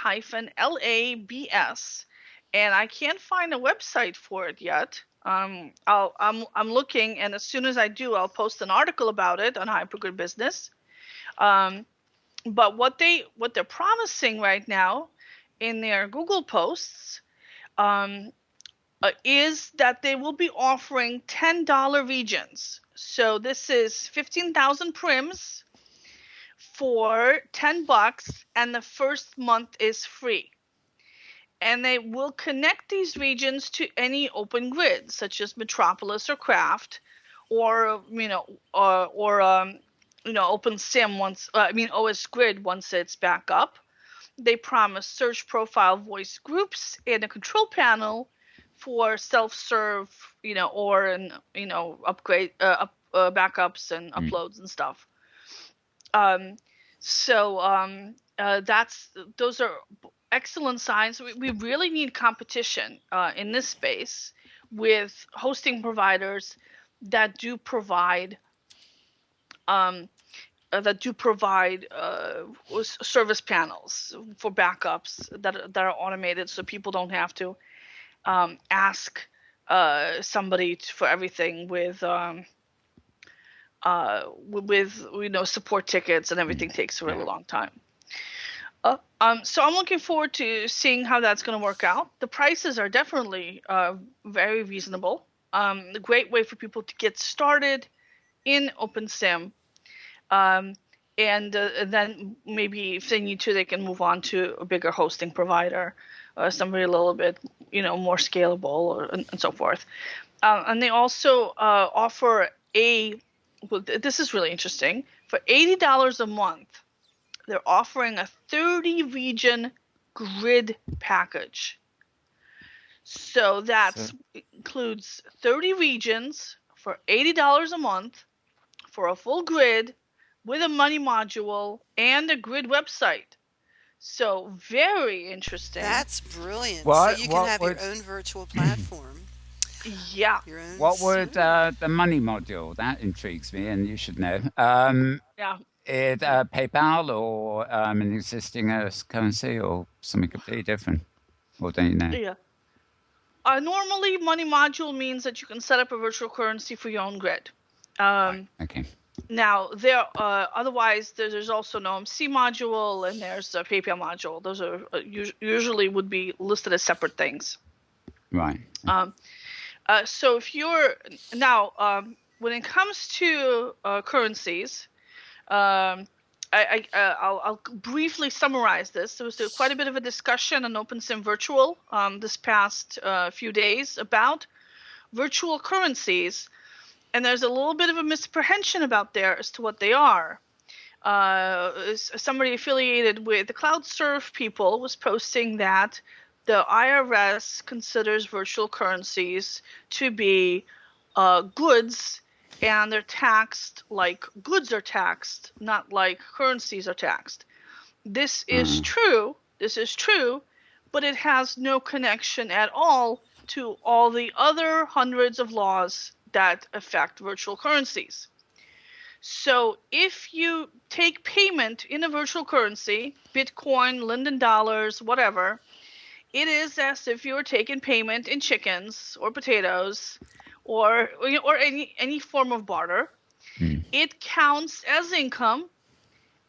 and I can't find a website for it yet. I'm looking, and as soon as I do, I'll post an article about it on Hypergrid Business. But what they're promising right now in their Google posts is that they will be offering $10 regions. So this is 15,000 prims for $10, and the first month is free. And they will connect these regions to any open grid, such as Metropolis or Craft, or OpenSim OS Grid once it's back up. They promise search profile voice groups and a control panel for self-serve, upgrade backups and uploads and stuff. Those are excellent signs. We really need competition in this space with hosting providers that do provide service panels for backups that are automated, so people don't have to ask somebody for everything with support tickets, and everything takes a really long time. So I'm looking forward to seeing how that's going to work out. The prices are definitely very reasonable. A great way for people to get started in OpenSim. And then maybe if they need to, they can move on to a bigger hosting provider, somebody a little bit, more scalable and so forth. And they also offer this is really interesting. For $80 a month, they're offering a 30-region grid package. So that includes 30 regions for $80 a month for a full grid with a money module and a grid website. So very interesting. That's brilliant. So What you can what have your would own virtual platform, Yeah. your own. what would the money module, that intrigues me, and you should know. Yeah. It PayPal or an existing currency or something completely different, or don't you know? Yeah. Normally, money module means that you can set up a virtual currency for your own grid. Right. Okay. Now, there otherwise there's also an OMC module and there's a PayPal module. Those are usually would be listed as separate things. Right. So if you're now when it comes to currencies, I'll briefly summarize this. There was quite a bit of a discussion on OpenSim Virtual this past few days about virtual currencies, and there's a little bit of a misapprehension about there as to what they are. Somebody affiliated with the CloudSurf people was posting that the IRS considers virtual currencies to be goods, and they're taxed like goods are taxed, not like currencies are taxed. This is true. This is true, but it has no connection at all to all the other hundreds of laws that affect virtual currencies. So if you take payment in a virtual currency, Bitcoin, Linden dollars, whatever, it is as if you were taking payment in chickens or potatoes or any form of barter. It counts as income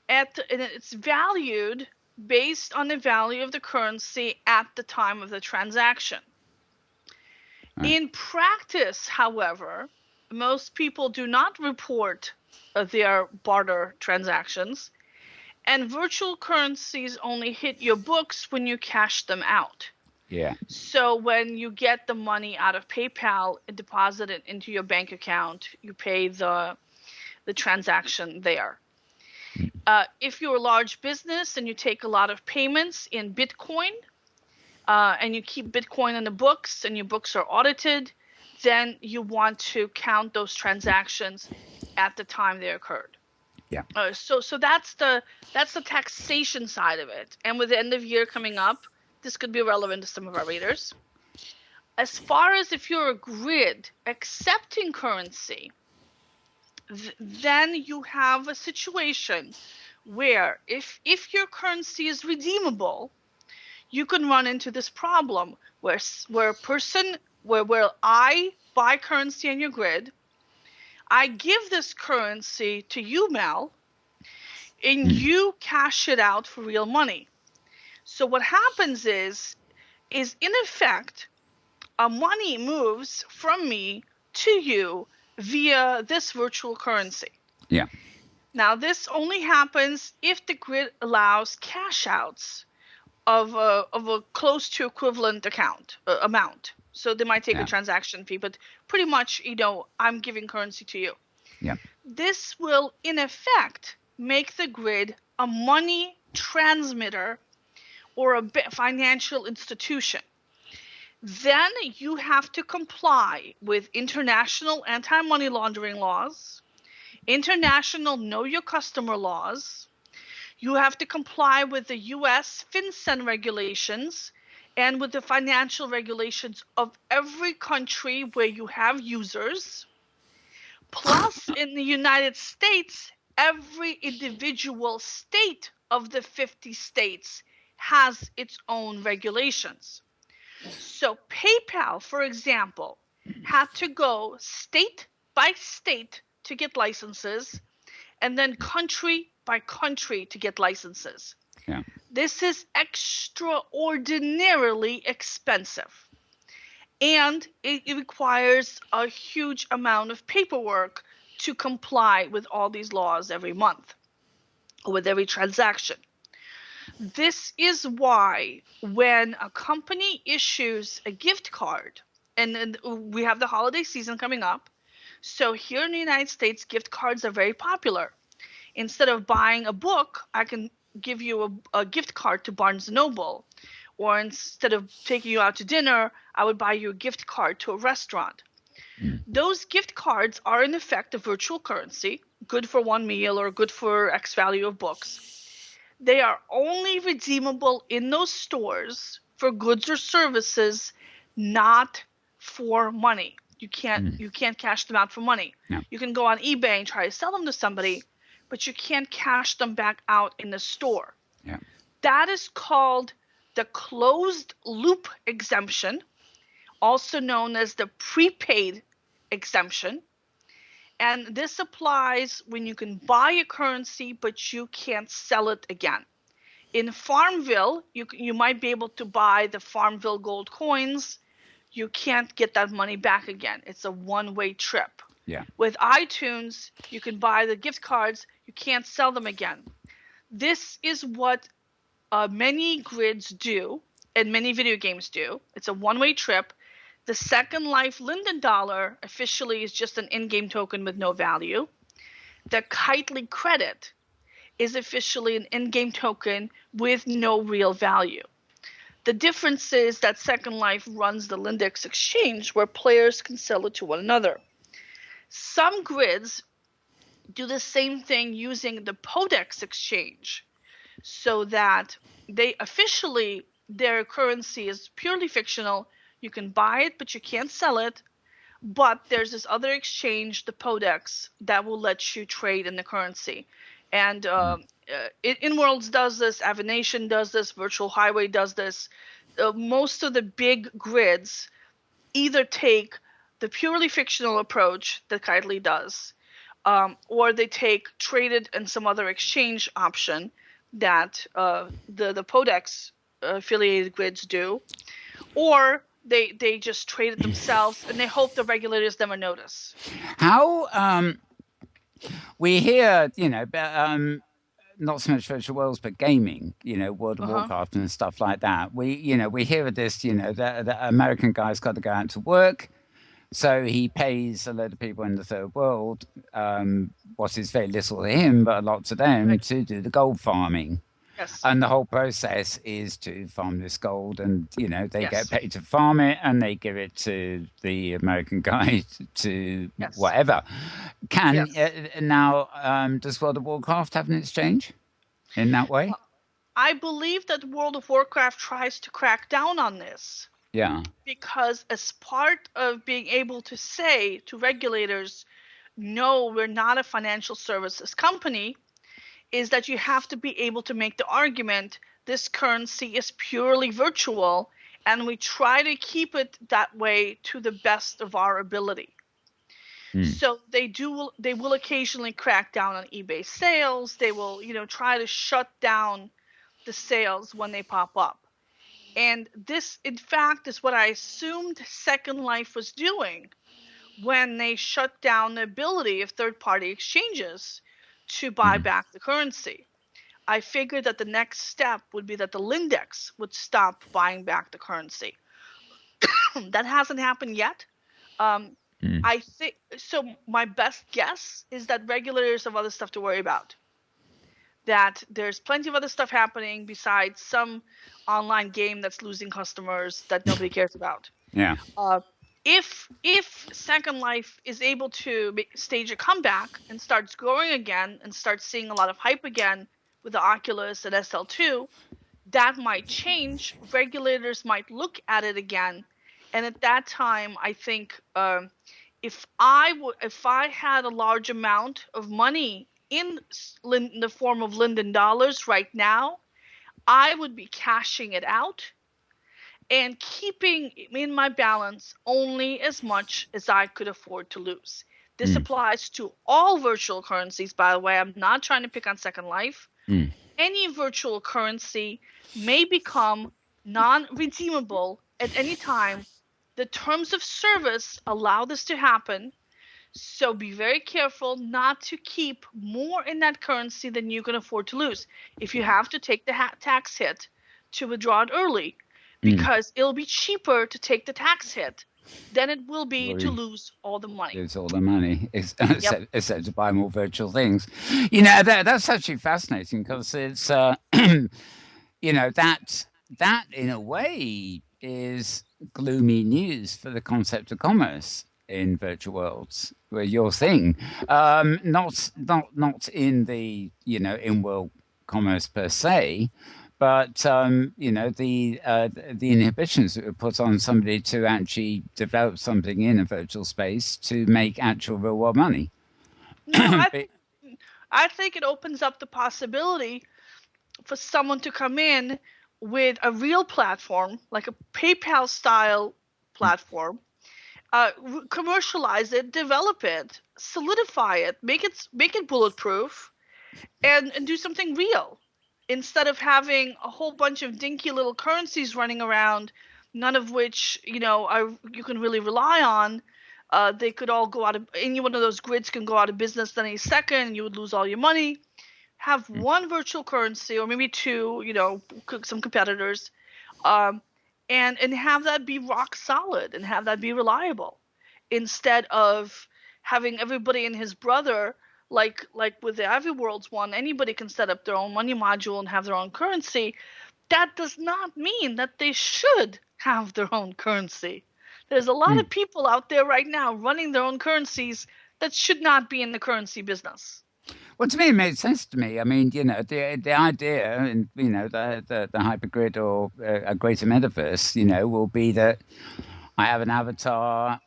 and it's valued based on the value of the currency at the time of the transaction. In practice, however, most people do not report their barter transactions, and virtual currencies only hit your books when you cash them out. Yeah. So when you get the money out of PayPal and deposit it into your bank account, you pay the transaction there. If you're a large business and you take a lot of payments in Bitcoin, and you keep Bitcoin in the books and your books are audited, then you want to count those transactions at the time they occurred. Yeah. So that's the taxation side of it. And with the end of year coming up, this could be relevant to some of our readers. As far as if you're a grid accepting currency, then you have a situation where if your currency is redeemable, you can run into this problem where I buy currency on your grid, I give this currency to you, Mel, and you cash it out for real money. So what happens is in effect, money moves from me to you via this virtual currency. Yeah. Now, this only happens if the grid allows cash outs of a close to equivalent amount. So they might take a transaction fee, but pretty much, I'm giving currency to you. Yeah. This will, in effect, make the grid a money transmitter or a financial institution. Then you have to comply with international anti-money laundering laws, international know your customer laws. You have to comply with the U.S. FinCEN regulations and with the financial regulations of every country where you have users. Plus, in the United States, every individual state of the 50 states has its own regulations. So PayPal, for example, had to go state by state to get licenses, and then country by country to get licenses. Yeah. This is extraordinarily expensive, and it requires a huge amount of paperwork to comply with all these laws every month, or with every transaction. This is why when a company issues a gift card, and we have the holiday season coming up, so here in the United States, gift cards are very popular. Instead of buying a book, I can give you a gift card to Barnes & Noble. Or instead of taking you out to dinner, I would buy you a gift card to a restaurant. Those gift cards are in effect a virtual currency, good for one meal or good for X value of books. They are only redeemable in those stores for goods or services, not for money. You can't cash them out for money. No. You can go on eBay and try to sell them to somebody, but you can't cash them back out in the store. Yeah. That is called the closed loop exemption, also known as the prepaid exemption. And this applies when you can buy a currency, but you can't sell it again. In Farmville, you might be able to buy the Farmville gold coins. You can't get that money back again. It's a one-way trip. Yeah. With iTunes, you can buy the gift cards. You can't sell them again. This is what many grids do and many video games do. It's a one-way trip. The Second Life Linden Dollar officially is just an in-game token with no value. The Kitely Credit is officially an in-game token with no real value. The difference is that Second Life runs the Lindex exchange where players can sell it to one another. Some grids do the same thing using the Podex exchange, so that they officially, their currency is purely fictional. You can buy it, but you can't sell it. But there's this other exchange, the Podex, that will let you trade in the currency. And Inworlds does this, Avanation does this, Virtual Highway does this. Most of the big grids either take the purely fictional approach that Kitely does, or they take traded and some other exchange option that the Podex affiliated grids do, or they just trade it themselves and they hope the regulators never notice. How we hear, not so much virtual worlds, but gaming, World of Warcraft and stuff like that. We hear of this, the American guy's got to go out to work. So he pays a load of people in the third world, what is very little to him, but a lot to them, to do the gold farming. Yes. And the whole process is to farm this gold, and they get paid to farm it, and they give it to the American guy to whatever. Now, does World of Warcraft have an exchange in that way? I believe that World of Warcraft tries to crack down on this. Yeah. Because as part of being able to say to regulators, no, we're not a financial services company, is that you have to be able to make the argument this currency is purely virtual, and we try to keep it that way to the best of our ability. So they will occasionally crack down on eBay sales. They will, try to shut down the sales when they pop up. And this, in fact, is what I assumed Second Life was doing when they shut down the ability of third-party exchanges to buy back the currency. I figured that the next step would be that the Lindex would stop buying back the currency. That hasn't happened yet. I think so. My best guess is that regulators have other stuff to worry about. That there's plenty of other stuff happening besides some online game that's losing customers that nobody cares about. Yeah. If Second Life is able to stage a comeback and starts growing again and starts seeing a lot of hype again with the Oculus and SL2, that might change. Regulators might look at it again, and at that time, I think if I had a large amount of money in the form of Linden dollars right now, I would be cashing it out and keeping in my balance only as much as I could afford to lose. This applies to all virtual currencies, by the way. I'm not trying to pick on Second Life. Any virtual currency may become non-redeemable at any time. The terms of service allow this to happen. So be very careful not to keep more in that currency than you can afford to lose. If you have to take the tax hit to withdraw it early, because it'll be cheaper to take the tax hit than it will be to lose all the money. Lose all the money, except to buy more virtual things. That's actually fascinating because it's, that in a way is gloomy news for the concept of commerce. in virtual worlds were your thing. Not in the in-world commerce per se, but the inhibitions that were put on somebody to actually develop something in a virtual space to make actual real world money. No, I think it opens up the possibility for someone to come in with a real platform, like a PayPal style platform, commercialize it, develop it, solidify it, make it bulletproof, and do something real, instead of having a whole bunch of dinky little currencies running around, none of which you can really rely on. They could all go out of any one of those grids can go out of business any second, and you would lose all your money. Have one virtual currency, or maybe two, some competitors, and have that be rock solid and have that be reliable, instead of having everybody and his brother, like with the Ivy Worlds one, anybody can set up their own money module and have their own currency. That does not mean that they should have their own currency. There's a lot of people out there right now running their own currencies that should not be in the currency business. Well, to me, it made sense to me. I mean, the idea, and the hypergrid or a greater metaverse, will be that I have an avatar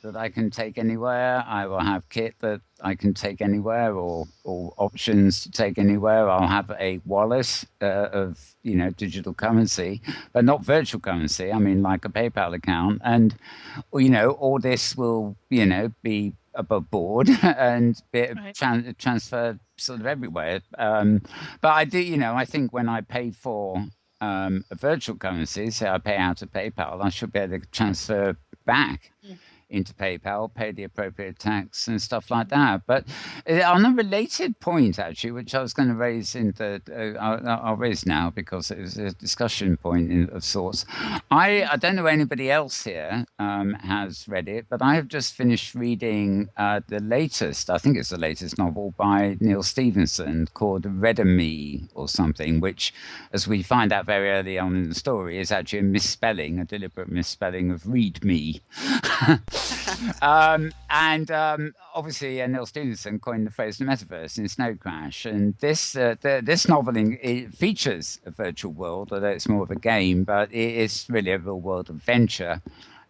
that I can take anywhere. I will have kit that I can take anywhere, or options to take anywhere. I'll have a wallet of digital currency, but not virtual currency. I mean, like a PayPal account, and all this will be above board and be transferred sort of everywhere. But I do, I think when I pay for a virtual currency, say I pay out of PayPal, I should be able to transfer back into PayPal, pay the appropriate tax and stuff like that. But on a related point, actually, which I was going to raise I'll raise now because it was a discussion point of sorts. I don't know anybody else here has read it, but I have just finished reading the latest, I think it's the latest novel by Neil Stevenson called Redder Me or something, which, as we find out very early on in the story, is actually a deliberate misspelling of read me. Obviously, Neil Stevenson coined the phrase the metaverse in Snow Crash, and this novel it features a virtual world, although it's more of a game, but it is really a real world adventure,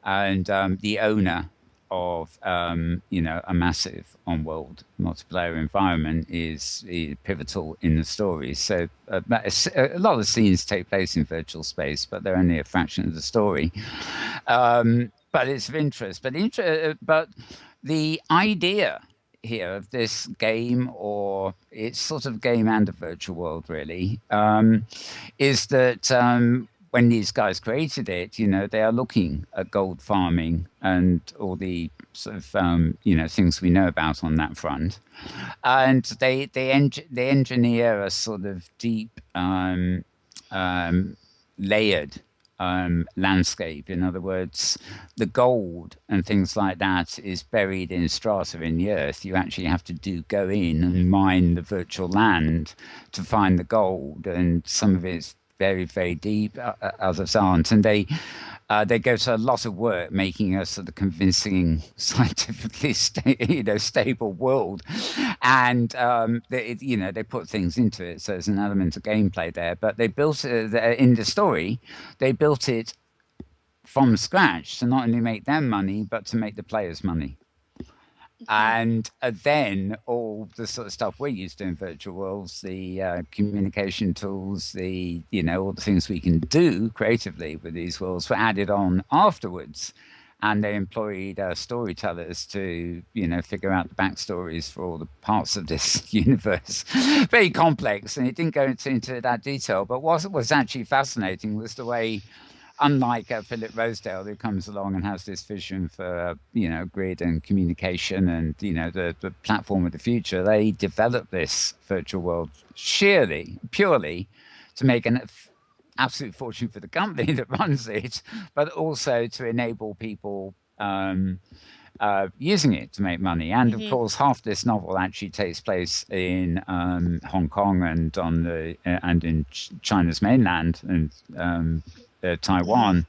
and the owner of a massive on-world multiplayer environment is pivotal in the story. So a lot of scenes take place in virtual space, but they're only a fraction of the story. But it's of interest. But the idea here of this game, or it's sort of game and a virtual world, really, is that when these guys created it, they are looking at gold farming and all the sort of things we know about on that front, and they engineer a sort of deep layered landscape. In other words, the gold and things like that is buried in strata in the earth. You actually have to go in and mine the virtual land to find the gold, and some of it's very, very deep, others aren't. And they go to a lot of work making a sort of convincing, scientifically stable world, and they put things into it, so there's an element of gameplay there. But they built it in the story. They built it from scratch to not only make them money, but to make the players money. And then all the sort of stuff we're used to in virtual worlds, the communication tools, all the things we can do creatively with these worlds were added on afterwards. And they employed storytellers to, figure out the backstories for all the parts of this universe. Very complex, and it didn't go into that detail. But what was actually fascinating was the way, unlike Philip Rosedale, who comes along and has this vision for grid and communication and the platform of the future, they developed this virtual world purely to make an absolute fortune for the company that runs it, but also to enable people using it to make money. And of course, half this novel actually takes place in Hong Kong and in China's mainland and Taiwan,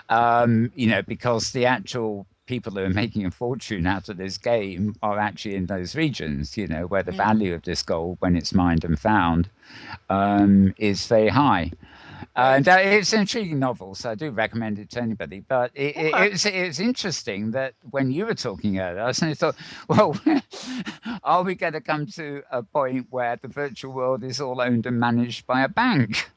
because the actual people who are making a fortune out of this game are actually in those regions, where the value of this gold, when it's mined and found, is very high. And it's an intriguing novel, so I do recommend it to anybody. But it's interesting that when you were talking earlier, I suddenly thought, well, are we going to come to a point where the virtual world is all owned and managed by a bank?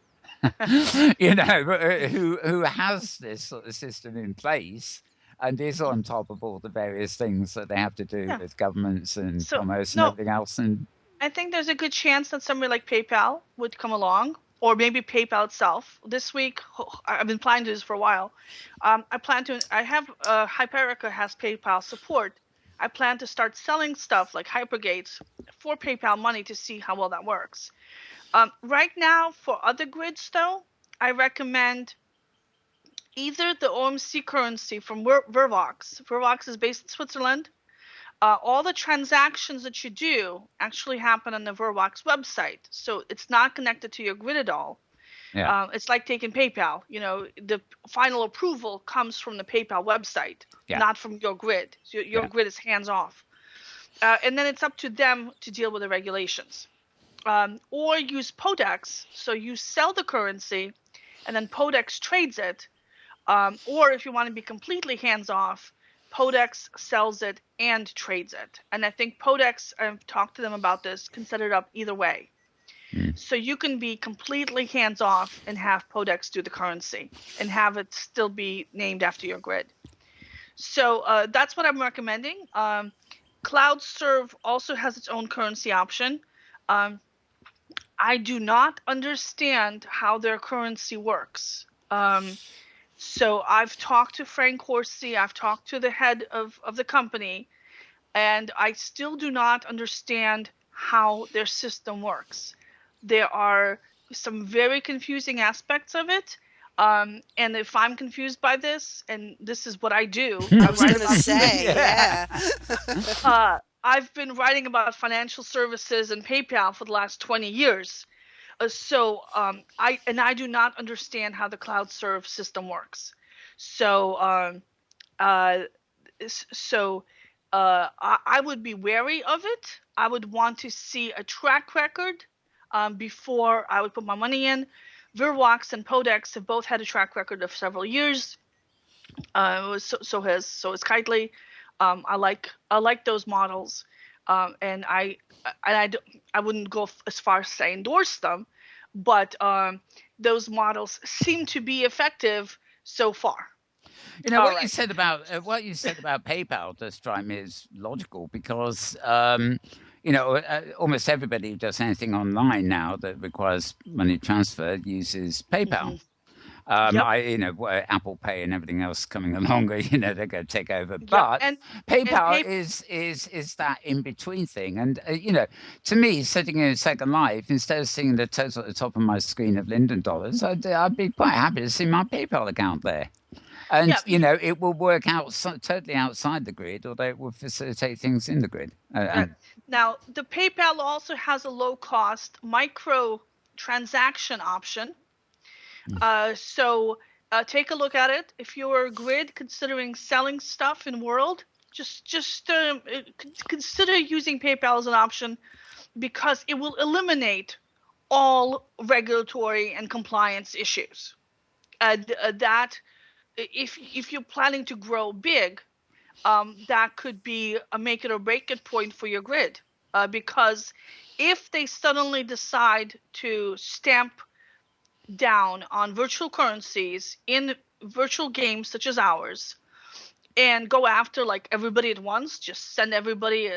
Who has this sort of system in place and is on top of all the various things that they have to do with governments and commerce and everything else. And I think there's a good chance that somebody like PayPal would come along, or maybe PayPal itself. This week, I've been planning to do this for a while. I have Hyperica has PayPal support. I plan to start selling stuff like Hypergates for PayPal money to see how well that works. Right now, for other grids, though, I recommend either the OMC currency from Vervox. Vervox is based in Switzerland. All the transactions that you do actually happen on the Vervox website, so it's not connected to your grid at all. Yeah. It's like taking PayPal. The final approval comes from the PayPal website, not from your grid. So your grid is hands off. And then it's up to them to deal with the regulations. Or use Podex. So you sell the currency, and then Podex trades it. Or if you want to be completely hands off, Podex sells it and trades it. And I think Podex, I've talked to them about this, can set it up either way. So you can be completely hands off and have Podex do the currency and have it still be named after your grid. So that's what I'm recommending. CloudServe also has its own currency option. I do not understand how their currency works. So I've talked to Frank Horsey, I've talked to the head of the company, and I still do not understand how their system works. There are some very confusing aspects of it. And if I'm confused by this, and this is what I do, I was going to say, I've been writing about financial services and PayPal for the last 20 years. So I do not understand how the CloudServe system works. So I would be wary of it. I would want to see a track record before I would put my money in. Vervox and Podex have both had a track record of several years. So has Kitely. I like those models. And I wouldn't go as far as say endorse them, but those models seem to be effective so far. What you said about PayPal does strike me as logical because almost everybody who does anything online now that requires money transfer uses PayPal. Apple Pay and everything else coming along, they're going to take over. But PayPal is that in between thing. And, to me, sitting in Second Life, instead of seeing the total at the top of my screen of Linden dollars, I'd be quite happy to see my PayPal account there. And, it will work out totally outside the grid, although it will facilitate things in the grid. Now, the PayPal also has a low-cost micro transaction option. So take a look at it. If you're a grid considering selling stuff in World, just consider using PayPal as an option because it will eliminate all regulatory and compliance issues. That if you're planning to grow big, that could be a make it or break it point for your grid. Because if they suddenly decide to stamp down on virtual currencies in virtual games such as ours and go after like everybody at once, just send everybody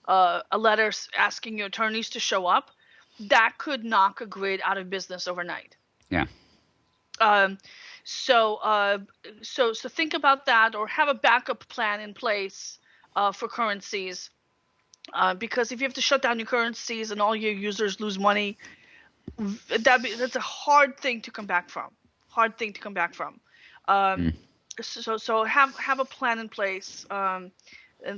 a letter asking your attorneys to show up, that could knock a grid out of business overnight. So think about that, or have a backup plan in place for currencies, because if you have to shut down your currencies and all your users lose money, that's a hard thing to come back from. So have a plan in place, and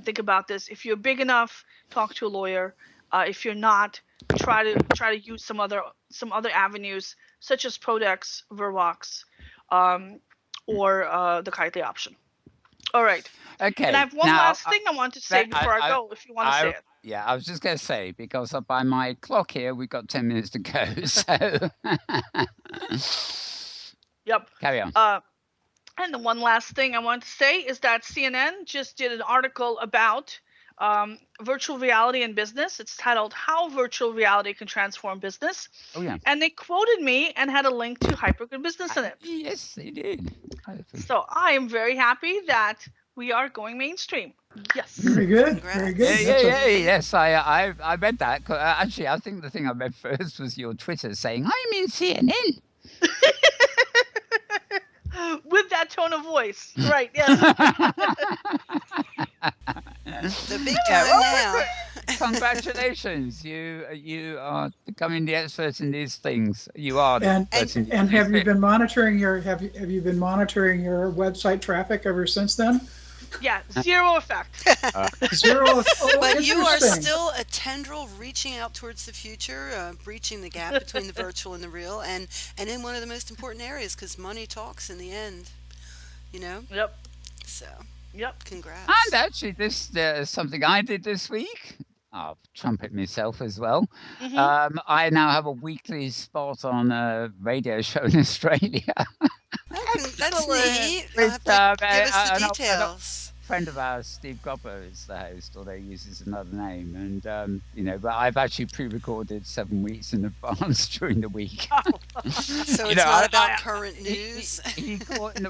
think about this. If you're big enough, talk to a lawyer. If you're not, try to use some other avenues such as Podex, Vervox, or the Kitely option. All right. Okay. And I have one now, last thing I want to say before I go, if you want to say it. Yeah, I was just going to say, because by my clock here, we've got 10 minutes to go. So, Yep. Carry on. And the one last thing I want to say is that CNN just did an article about virtual reality in business. It's titled "How Virtual Reality Can Transform Business." Oh, yeah. And they quoted me and had a link to Hypergood Business in it. Yes, they did. So I am very happy that we are going mainstream. Yes. Very good. Congrats. Very good. Yes, I read that. Actually, I think the thing I read first was your Twitter saying, I'm in CNN. With that tone of voice. Right, yes. The big time now. Congratulations. You are becoming the expert in these things. You are the expert in these And have you things. been monitoring your website traffic ever since then? Yeah, zero effect. Zero. But you are interesting. still a tendril reaching out towards the future, breaching the gap between the virtual and the real, and in one of the most important areas, because money talks in the end, you know? Yep. So, Yep. congrats. And actually, this something I did this week. I'll trumpet myself as well. Mhm. I now have a weekly spot on a radio show in Australia. That's Excellent. neat. You'll have to give us the details. A friend of ours, Steve Gobber, is the host, although he uses another name. And, but I've actually pre-recorded 7 weeks in advance during the week. So it's not about current news. He calls me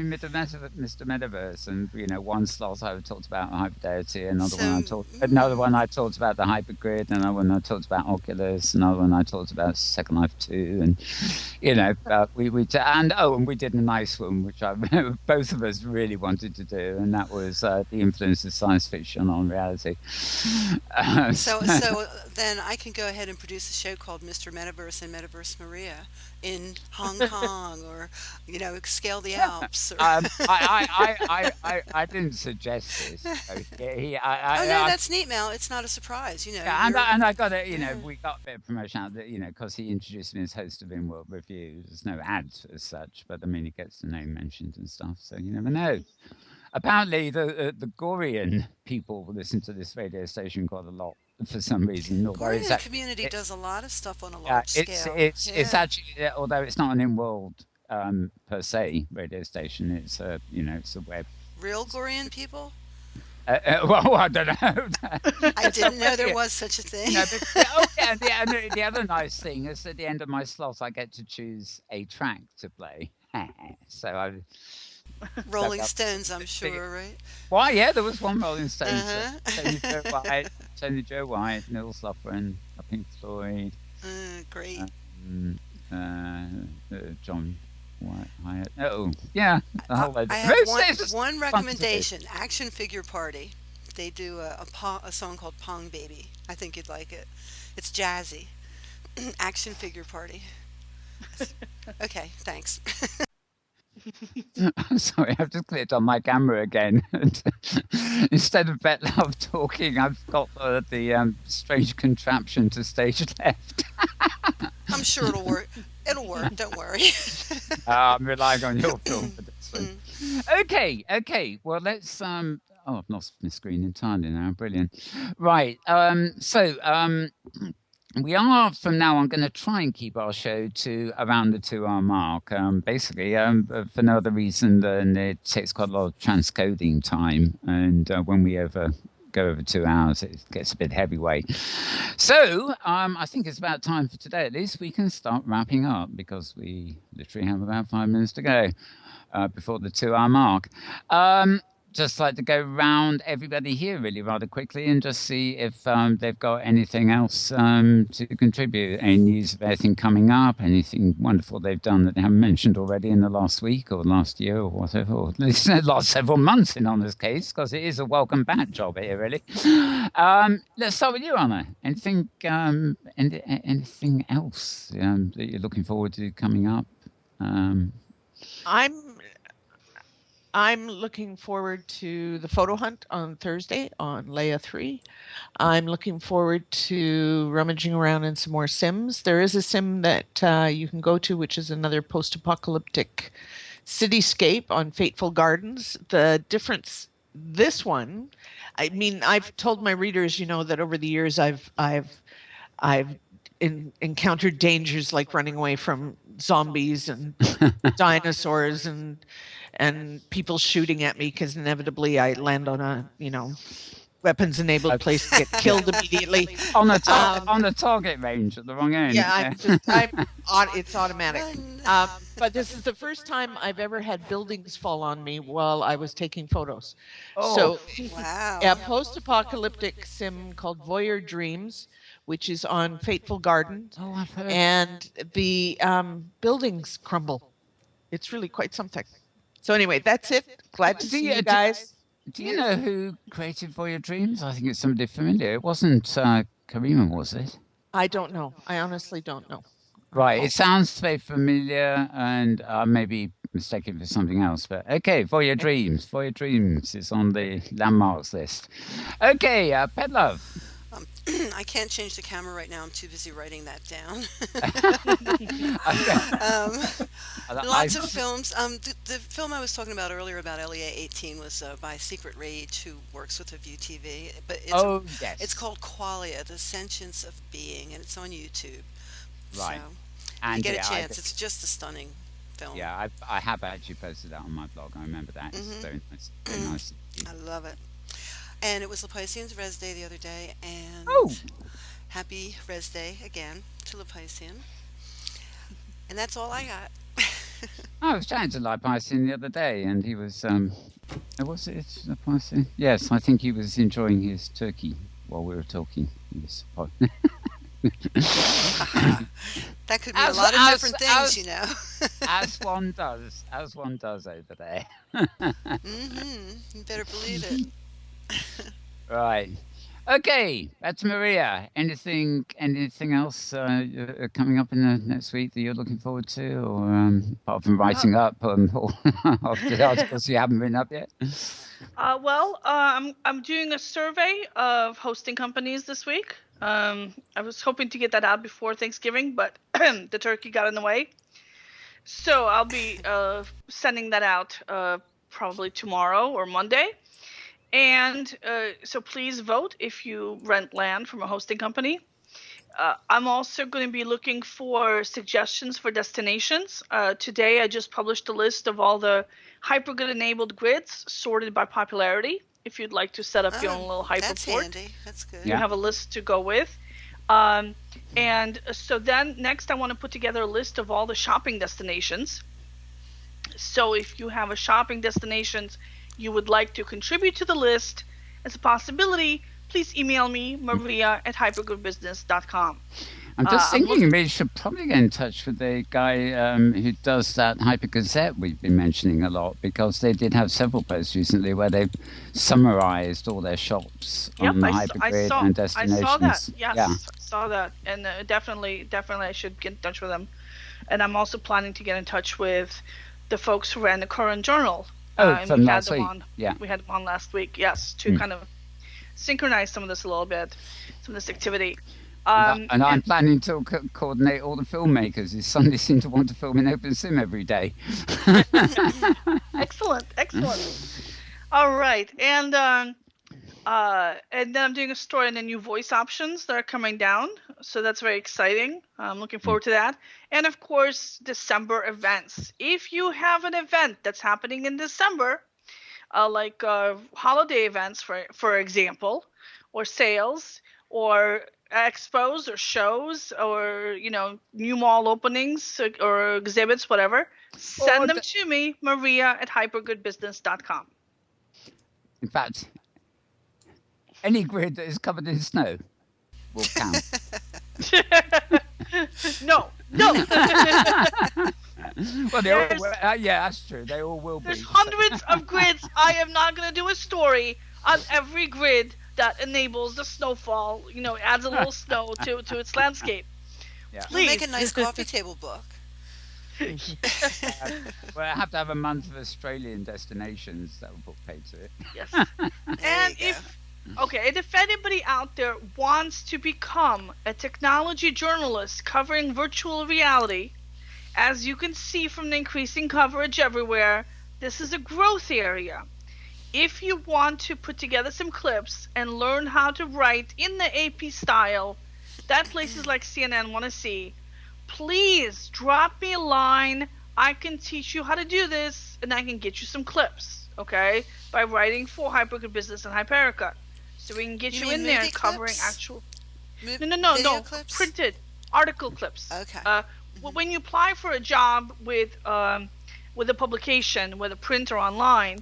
Mr. Metaverse, and one slot I talked about hyperdeity, another one I talked about the hypergrid, another one I talked about Oculus, another one I talked about Second Life 2, and we did a nice one which both of us really wanted to do, and that was the influence of science fiction on reality. So then I can go ahead and produce a show called Mr. Metaverse and Metaverse Maria in Hong Kong, or scale the Alps. Or... I didn't suggest this. That's neat, Mel. It's not a surprise, Yeah, and I got it. We got a bit of promotion out of it, because he introduced me as host of Inworld Review. There's no ads as such, but I mean, he gets the name mentioned and stuff, so you never know. Apparently, the Gorian people listen to this radio station quite a lot for some reason. The Gorian community does a lot of stuff on a large scale. It's actually, although it's not an Inworld per se radio station, it's it's a web. Real Gorian people? Well, I don't know. I didn't know there was such a thing. The other nice thing is at the end of my slot, I get to choose a track to play. So Rolling Stones, I'm sure, right? Why? Yeah, there was one Rolling Stones. Tony Joe White, Neil Lofgren, Pink Floyd. Great. John White. Oh, yeah. I have one recommendation. Action Figure Party. They do a song called Pong Baby. I think you'd like it. It's jazzy. Action Figure Party. Okay, thanks. I'm sorry, I've just clicked on my camera again. Instead of Petlove talking, I've got the strange contraption to stage left. I'm sure it'll work. It'll work. Don't worry. I'm relying on your film for this one. Okay. Well, let's. I've lost my screen entirely now. Brilliant. Right. We are, from now on, going to try and keep our show to around the 2-hour mark, basically, for no other reason than it takes quite a lot of transcoding time. And when we go over 2 hours, it gets a bit heavyweight. So I think it's about time for today. At least we can start wrapping up, because we literally have about 5 minutes to go before the 2-hour mark. Just like to go round everybody here really rather quickly and just see if they've got anything else to contribute. Any news of anything coming up, anything wonderful they've done that they haven't mentioned already in the last week or last year or whatever, or at least the last several months in Anna's case, because it is a welcome back job here, really. Let's start with you, Anna. Anything else that you're looking forward to coming up? I'm looking forward to the photo hunt on Thursday on Leia 3. I'm looking forward to rummaging around in some more sims. There is a sim that you can go to, which is another post-apocalyptic cityscape on Fateful Gardens. The difference, this one, I mean, I've told my readers, that over the years I've encountered dangers like running away from zombies and dinosaurs and people shooting at me because inevitably I land on a weapons-enabled place to get killed immediately. On the target range at the wrong end. Yeah, it's automatic. But this is the first time I've ever had buildings fall on me while I was taking photos. Oh. So, Wow. a post-apocalyptic sim called Voyeur Dreams, which is on Fateful Garden, Oh, I've heard. and the buildings crumble. It's really quite something. So anyway, that's it. Glad to see you guys. Do you know who created For Your Dreams? I think it's somebody familiar. It wasn't Karima, was it? I don't know. I honestly don't know. Right. It sounds very familiar, and maybe mistaken for something else. But okay, For Your Dreams. For Your Dreams is on the landmarks list. Okay, Petlove. I can't change the camera right now. I'm too busy writing that down. Lots of films. The film I was talking about earlier about LEA 18 was by Secret Rage, who works with Review TV. But yes. It's called Qualia, The Sentience of Being, and it's on YouTube. Right. So, And if you get a chance, it's just a stunning film. Yeah, I have actually posted that on my blog. I remember that. It's very nice. Very nice. I love it. And it was Lapisian's Res Day the other day, and happy Res Day again to Lapisian. And that's all I got. I was chatting to Lapisian the other day, and he was, was it Lapisian? Yes, I think he was enjoying his turkey while we were talking. He was That could mean a lot of different things, as one does over there. You better believe it. Right. Okay, that's Maria. Anything else coming up in the next week that you're looking forward to, or apart from writing up all of the articles you haven't written up yet? I'm doing a survey of hosting companies this week. I was hoping to get that out before Thanksgiving, but the turkey got in the way. So I'll be sending that out probably tomorrow or Monday. And so please vote if you rent land from a hosting company. I'm also going to be looking for suggestions for destinations. Today I just published a list of all the hypergrid-enabled grids sorted by popularity. If you'd like to set up your own little hyperport. That's handy. That's good. You have a list to go with. And so then next I want to put together a list of all the shopping destinations. So if you have a shopping destinations you would like to contribute to the list as a possibility, please email me, maria@hypergoodbusiness.com. I'm just thinking we should probably get in touch with the guy who does that Hyper Gazette we've been mentioning a lot, because they did have several posts recently where they've summarized all their shops on the Hypergrid and destinations. I saw that. Yes, I saw that. And definitely I should get in touch with them. And I'm also planning to get in touch with the folks who ran the Current Journal. From last week. We had them on last week, yes, to kind of synchronize some of this a little bit, some of this activity. And I'm planning to coordinate all the filmmakers who suddenly seem to want to film in OpenSim every day. Excellent. All right, and then I'm doing a story on the new voice options that are coming down, so that's very exciting. I'm looking forward to that. And of course, December events. If you have an event that's happening in December, like holiday events, for example, or sales, or expos, or shows, or new mall openings, or exhibits, whatever, send them to me, maria@hypergoodbusiness.com. In fact, any grid that is covered in snow will count. No. Well, that's true. They all will be. There's hundreds of grids. I am not going to do a story on every grid that enables the snowfall. Adds a little snow to its landscape. Yeah. We'll make a nice coffee table book. Well, I have to have a month of Australian destinations that will book paid to it. Yes. And if anybody out there wants to become a technology journalist covering virtual reality As you can see from the increasing coverage everywhere, this is a growth area. If you want to put together some clips and learn how to write in the AP style that places like CNN want to see, please drop me a line. I can teach you how to do this, and I can get you some clips, okay? By writing for Hypergood Business and Hyperica. So we can get you in there covering actual... No. Clips? Printed article clips. Okay. When you apply for a job with a publication, whether print or online,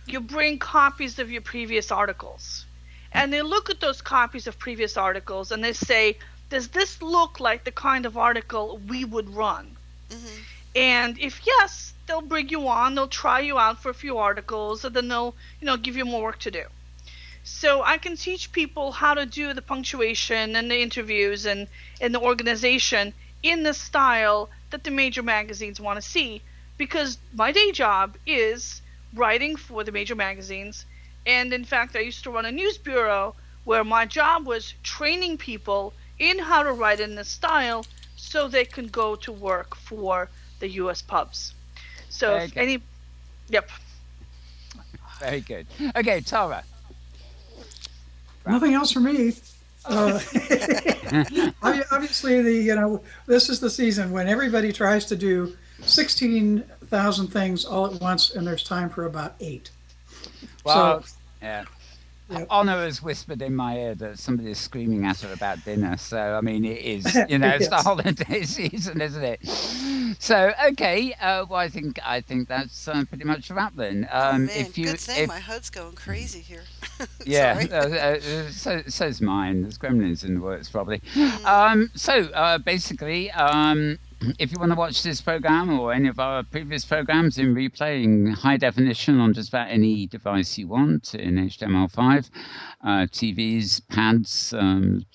you bring copies of your previous articles. And they look at those copies of previous articles and they say, does this look like the kind of article we would run? Mm-hmm. And if yes, they'll bring you on, they'll try you out for a few articles, and then they'll, give you more work to do. So I can teach people how to do the punctuation and the interviews and the organization in the style that the major magazines want to see, because my day job is writing for the major magazines. And in fact, I used to run a news bureau where my job was training people in how to write in this style so they can go to work for the U.S. pubs. So if any... Yep. Very good. Okay, Tara. Nothing else for me. Obviously, this is the season when everybody tries to do 16,000 things all at once, and there's time for about 8. Well, so, yeah. Yep. Honor has whispered in my ear that somebody is screaming at her about dinner. So, I mean, it is, it's the holiday season, isn't it? So, okay. Well, I think that's pretty much a wrap then. Man, good thing my HUD's going crazy here. Yeah, so's mine. There's gremlins in the works, probably. So, basically, if you want to watch this program or any of our previous programs in replay in high definition on just about any device you want in HTML5, TVs, pads,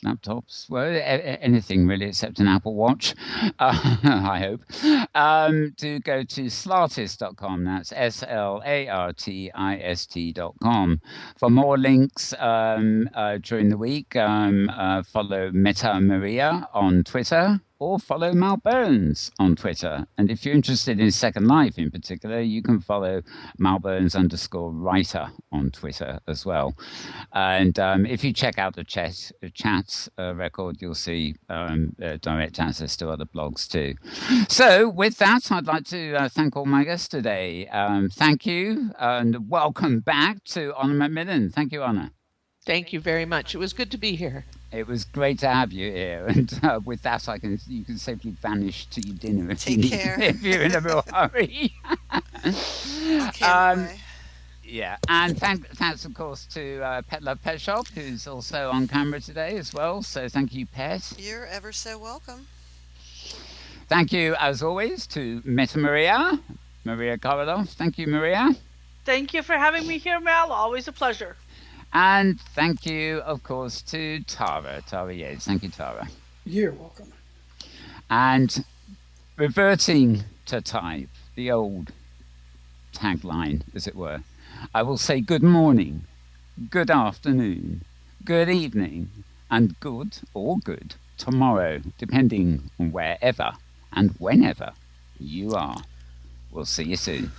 laptops, well, anything really except an Apple Watch, I hope, to go to slartist.com. That's SLARTIST.com. For more links during the week, follow Meta Maria on Twitter, or follow Mal Burns on Twitter. And if you're interested in Second Life in particular, you can follow malburns_writer on Twitter as well. And if you check out the chat record, you'll see direct access to other blogs too. So with that, I'd like to thank all my guests today. Thank you, and welcome back to Honor McMillan. Thank you, Honor. Thank you very much. It was good to be here. It was great to have you here, and with that, you can safely vanish to your dinner if you need, if you're in a real hurry. Yeah, and thanks of course to Petlove Petshop, who's also on camera today as well. So thank you, Pet. You're ever so welcome. Thank you, as always, to Meta Maria Korolev. Thank you, Maria. Thank you for having me here, Mal. Always a pleasure. And thank you, of course, to Tara Yates. Thank you, Tara. You're welcome. And reverting to type, the old tagline, as it were, I will say good morning, good afternoon, good evening, and good or good tomorrow, depending on wherever and whenever you are. We'll see you soon.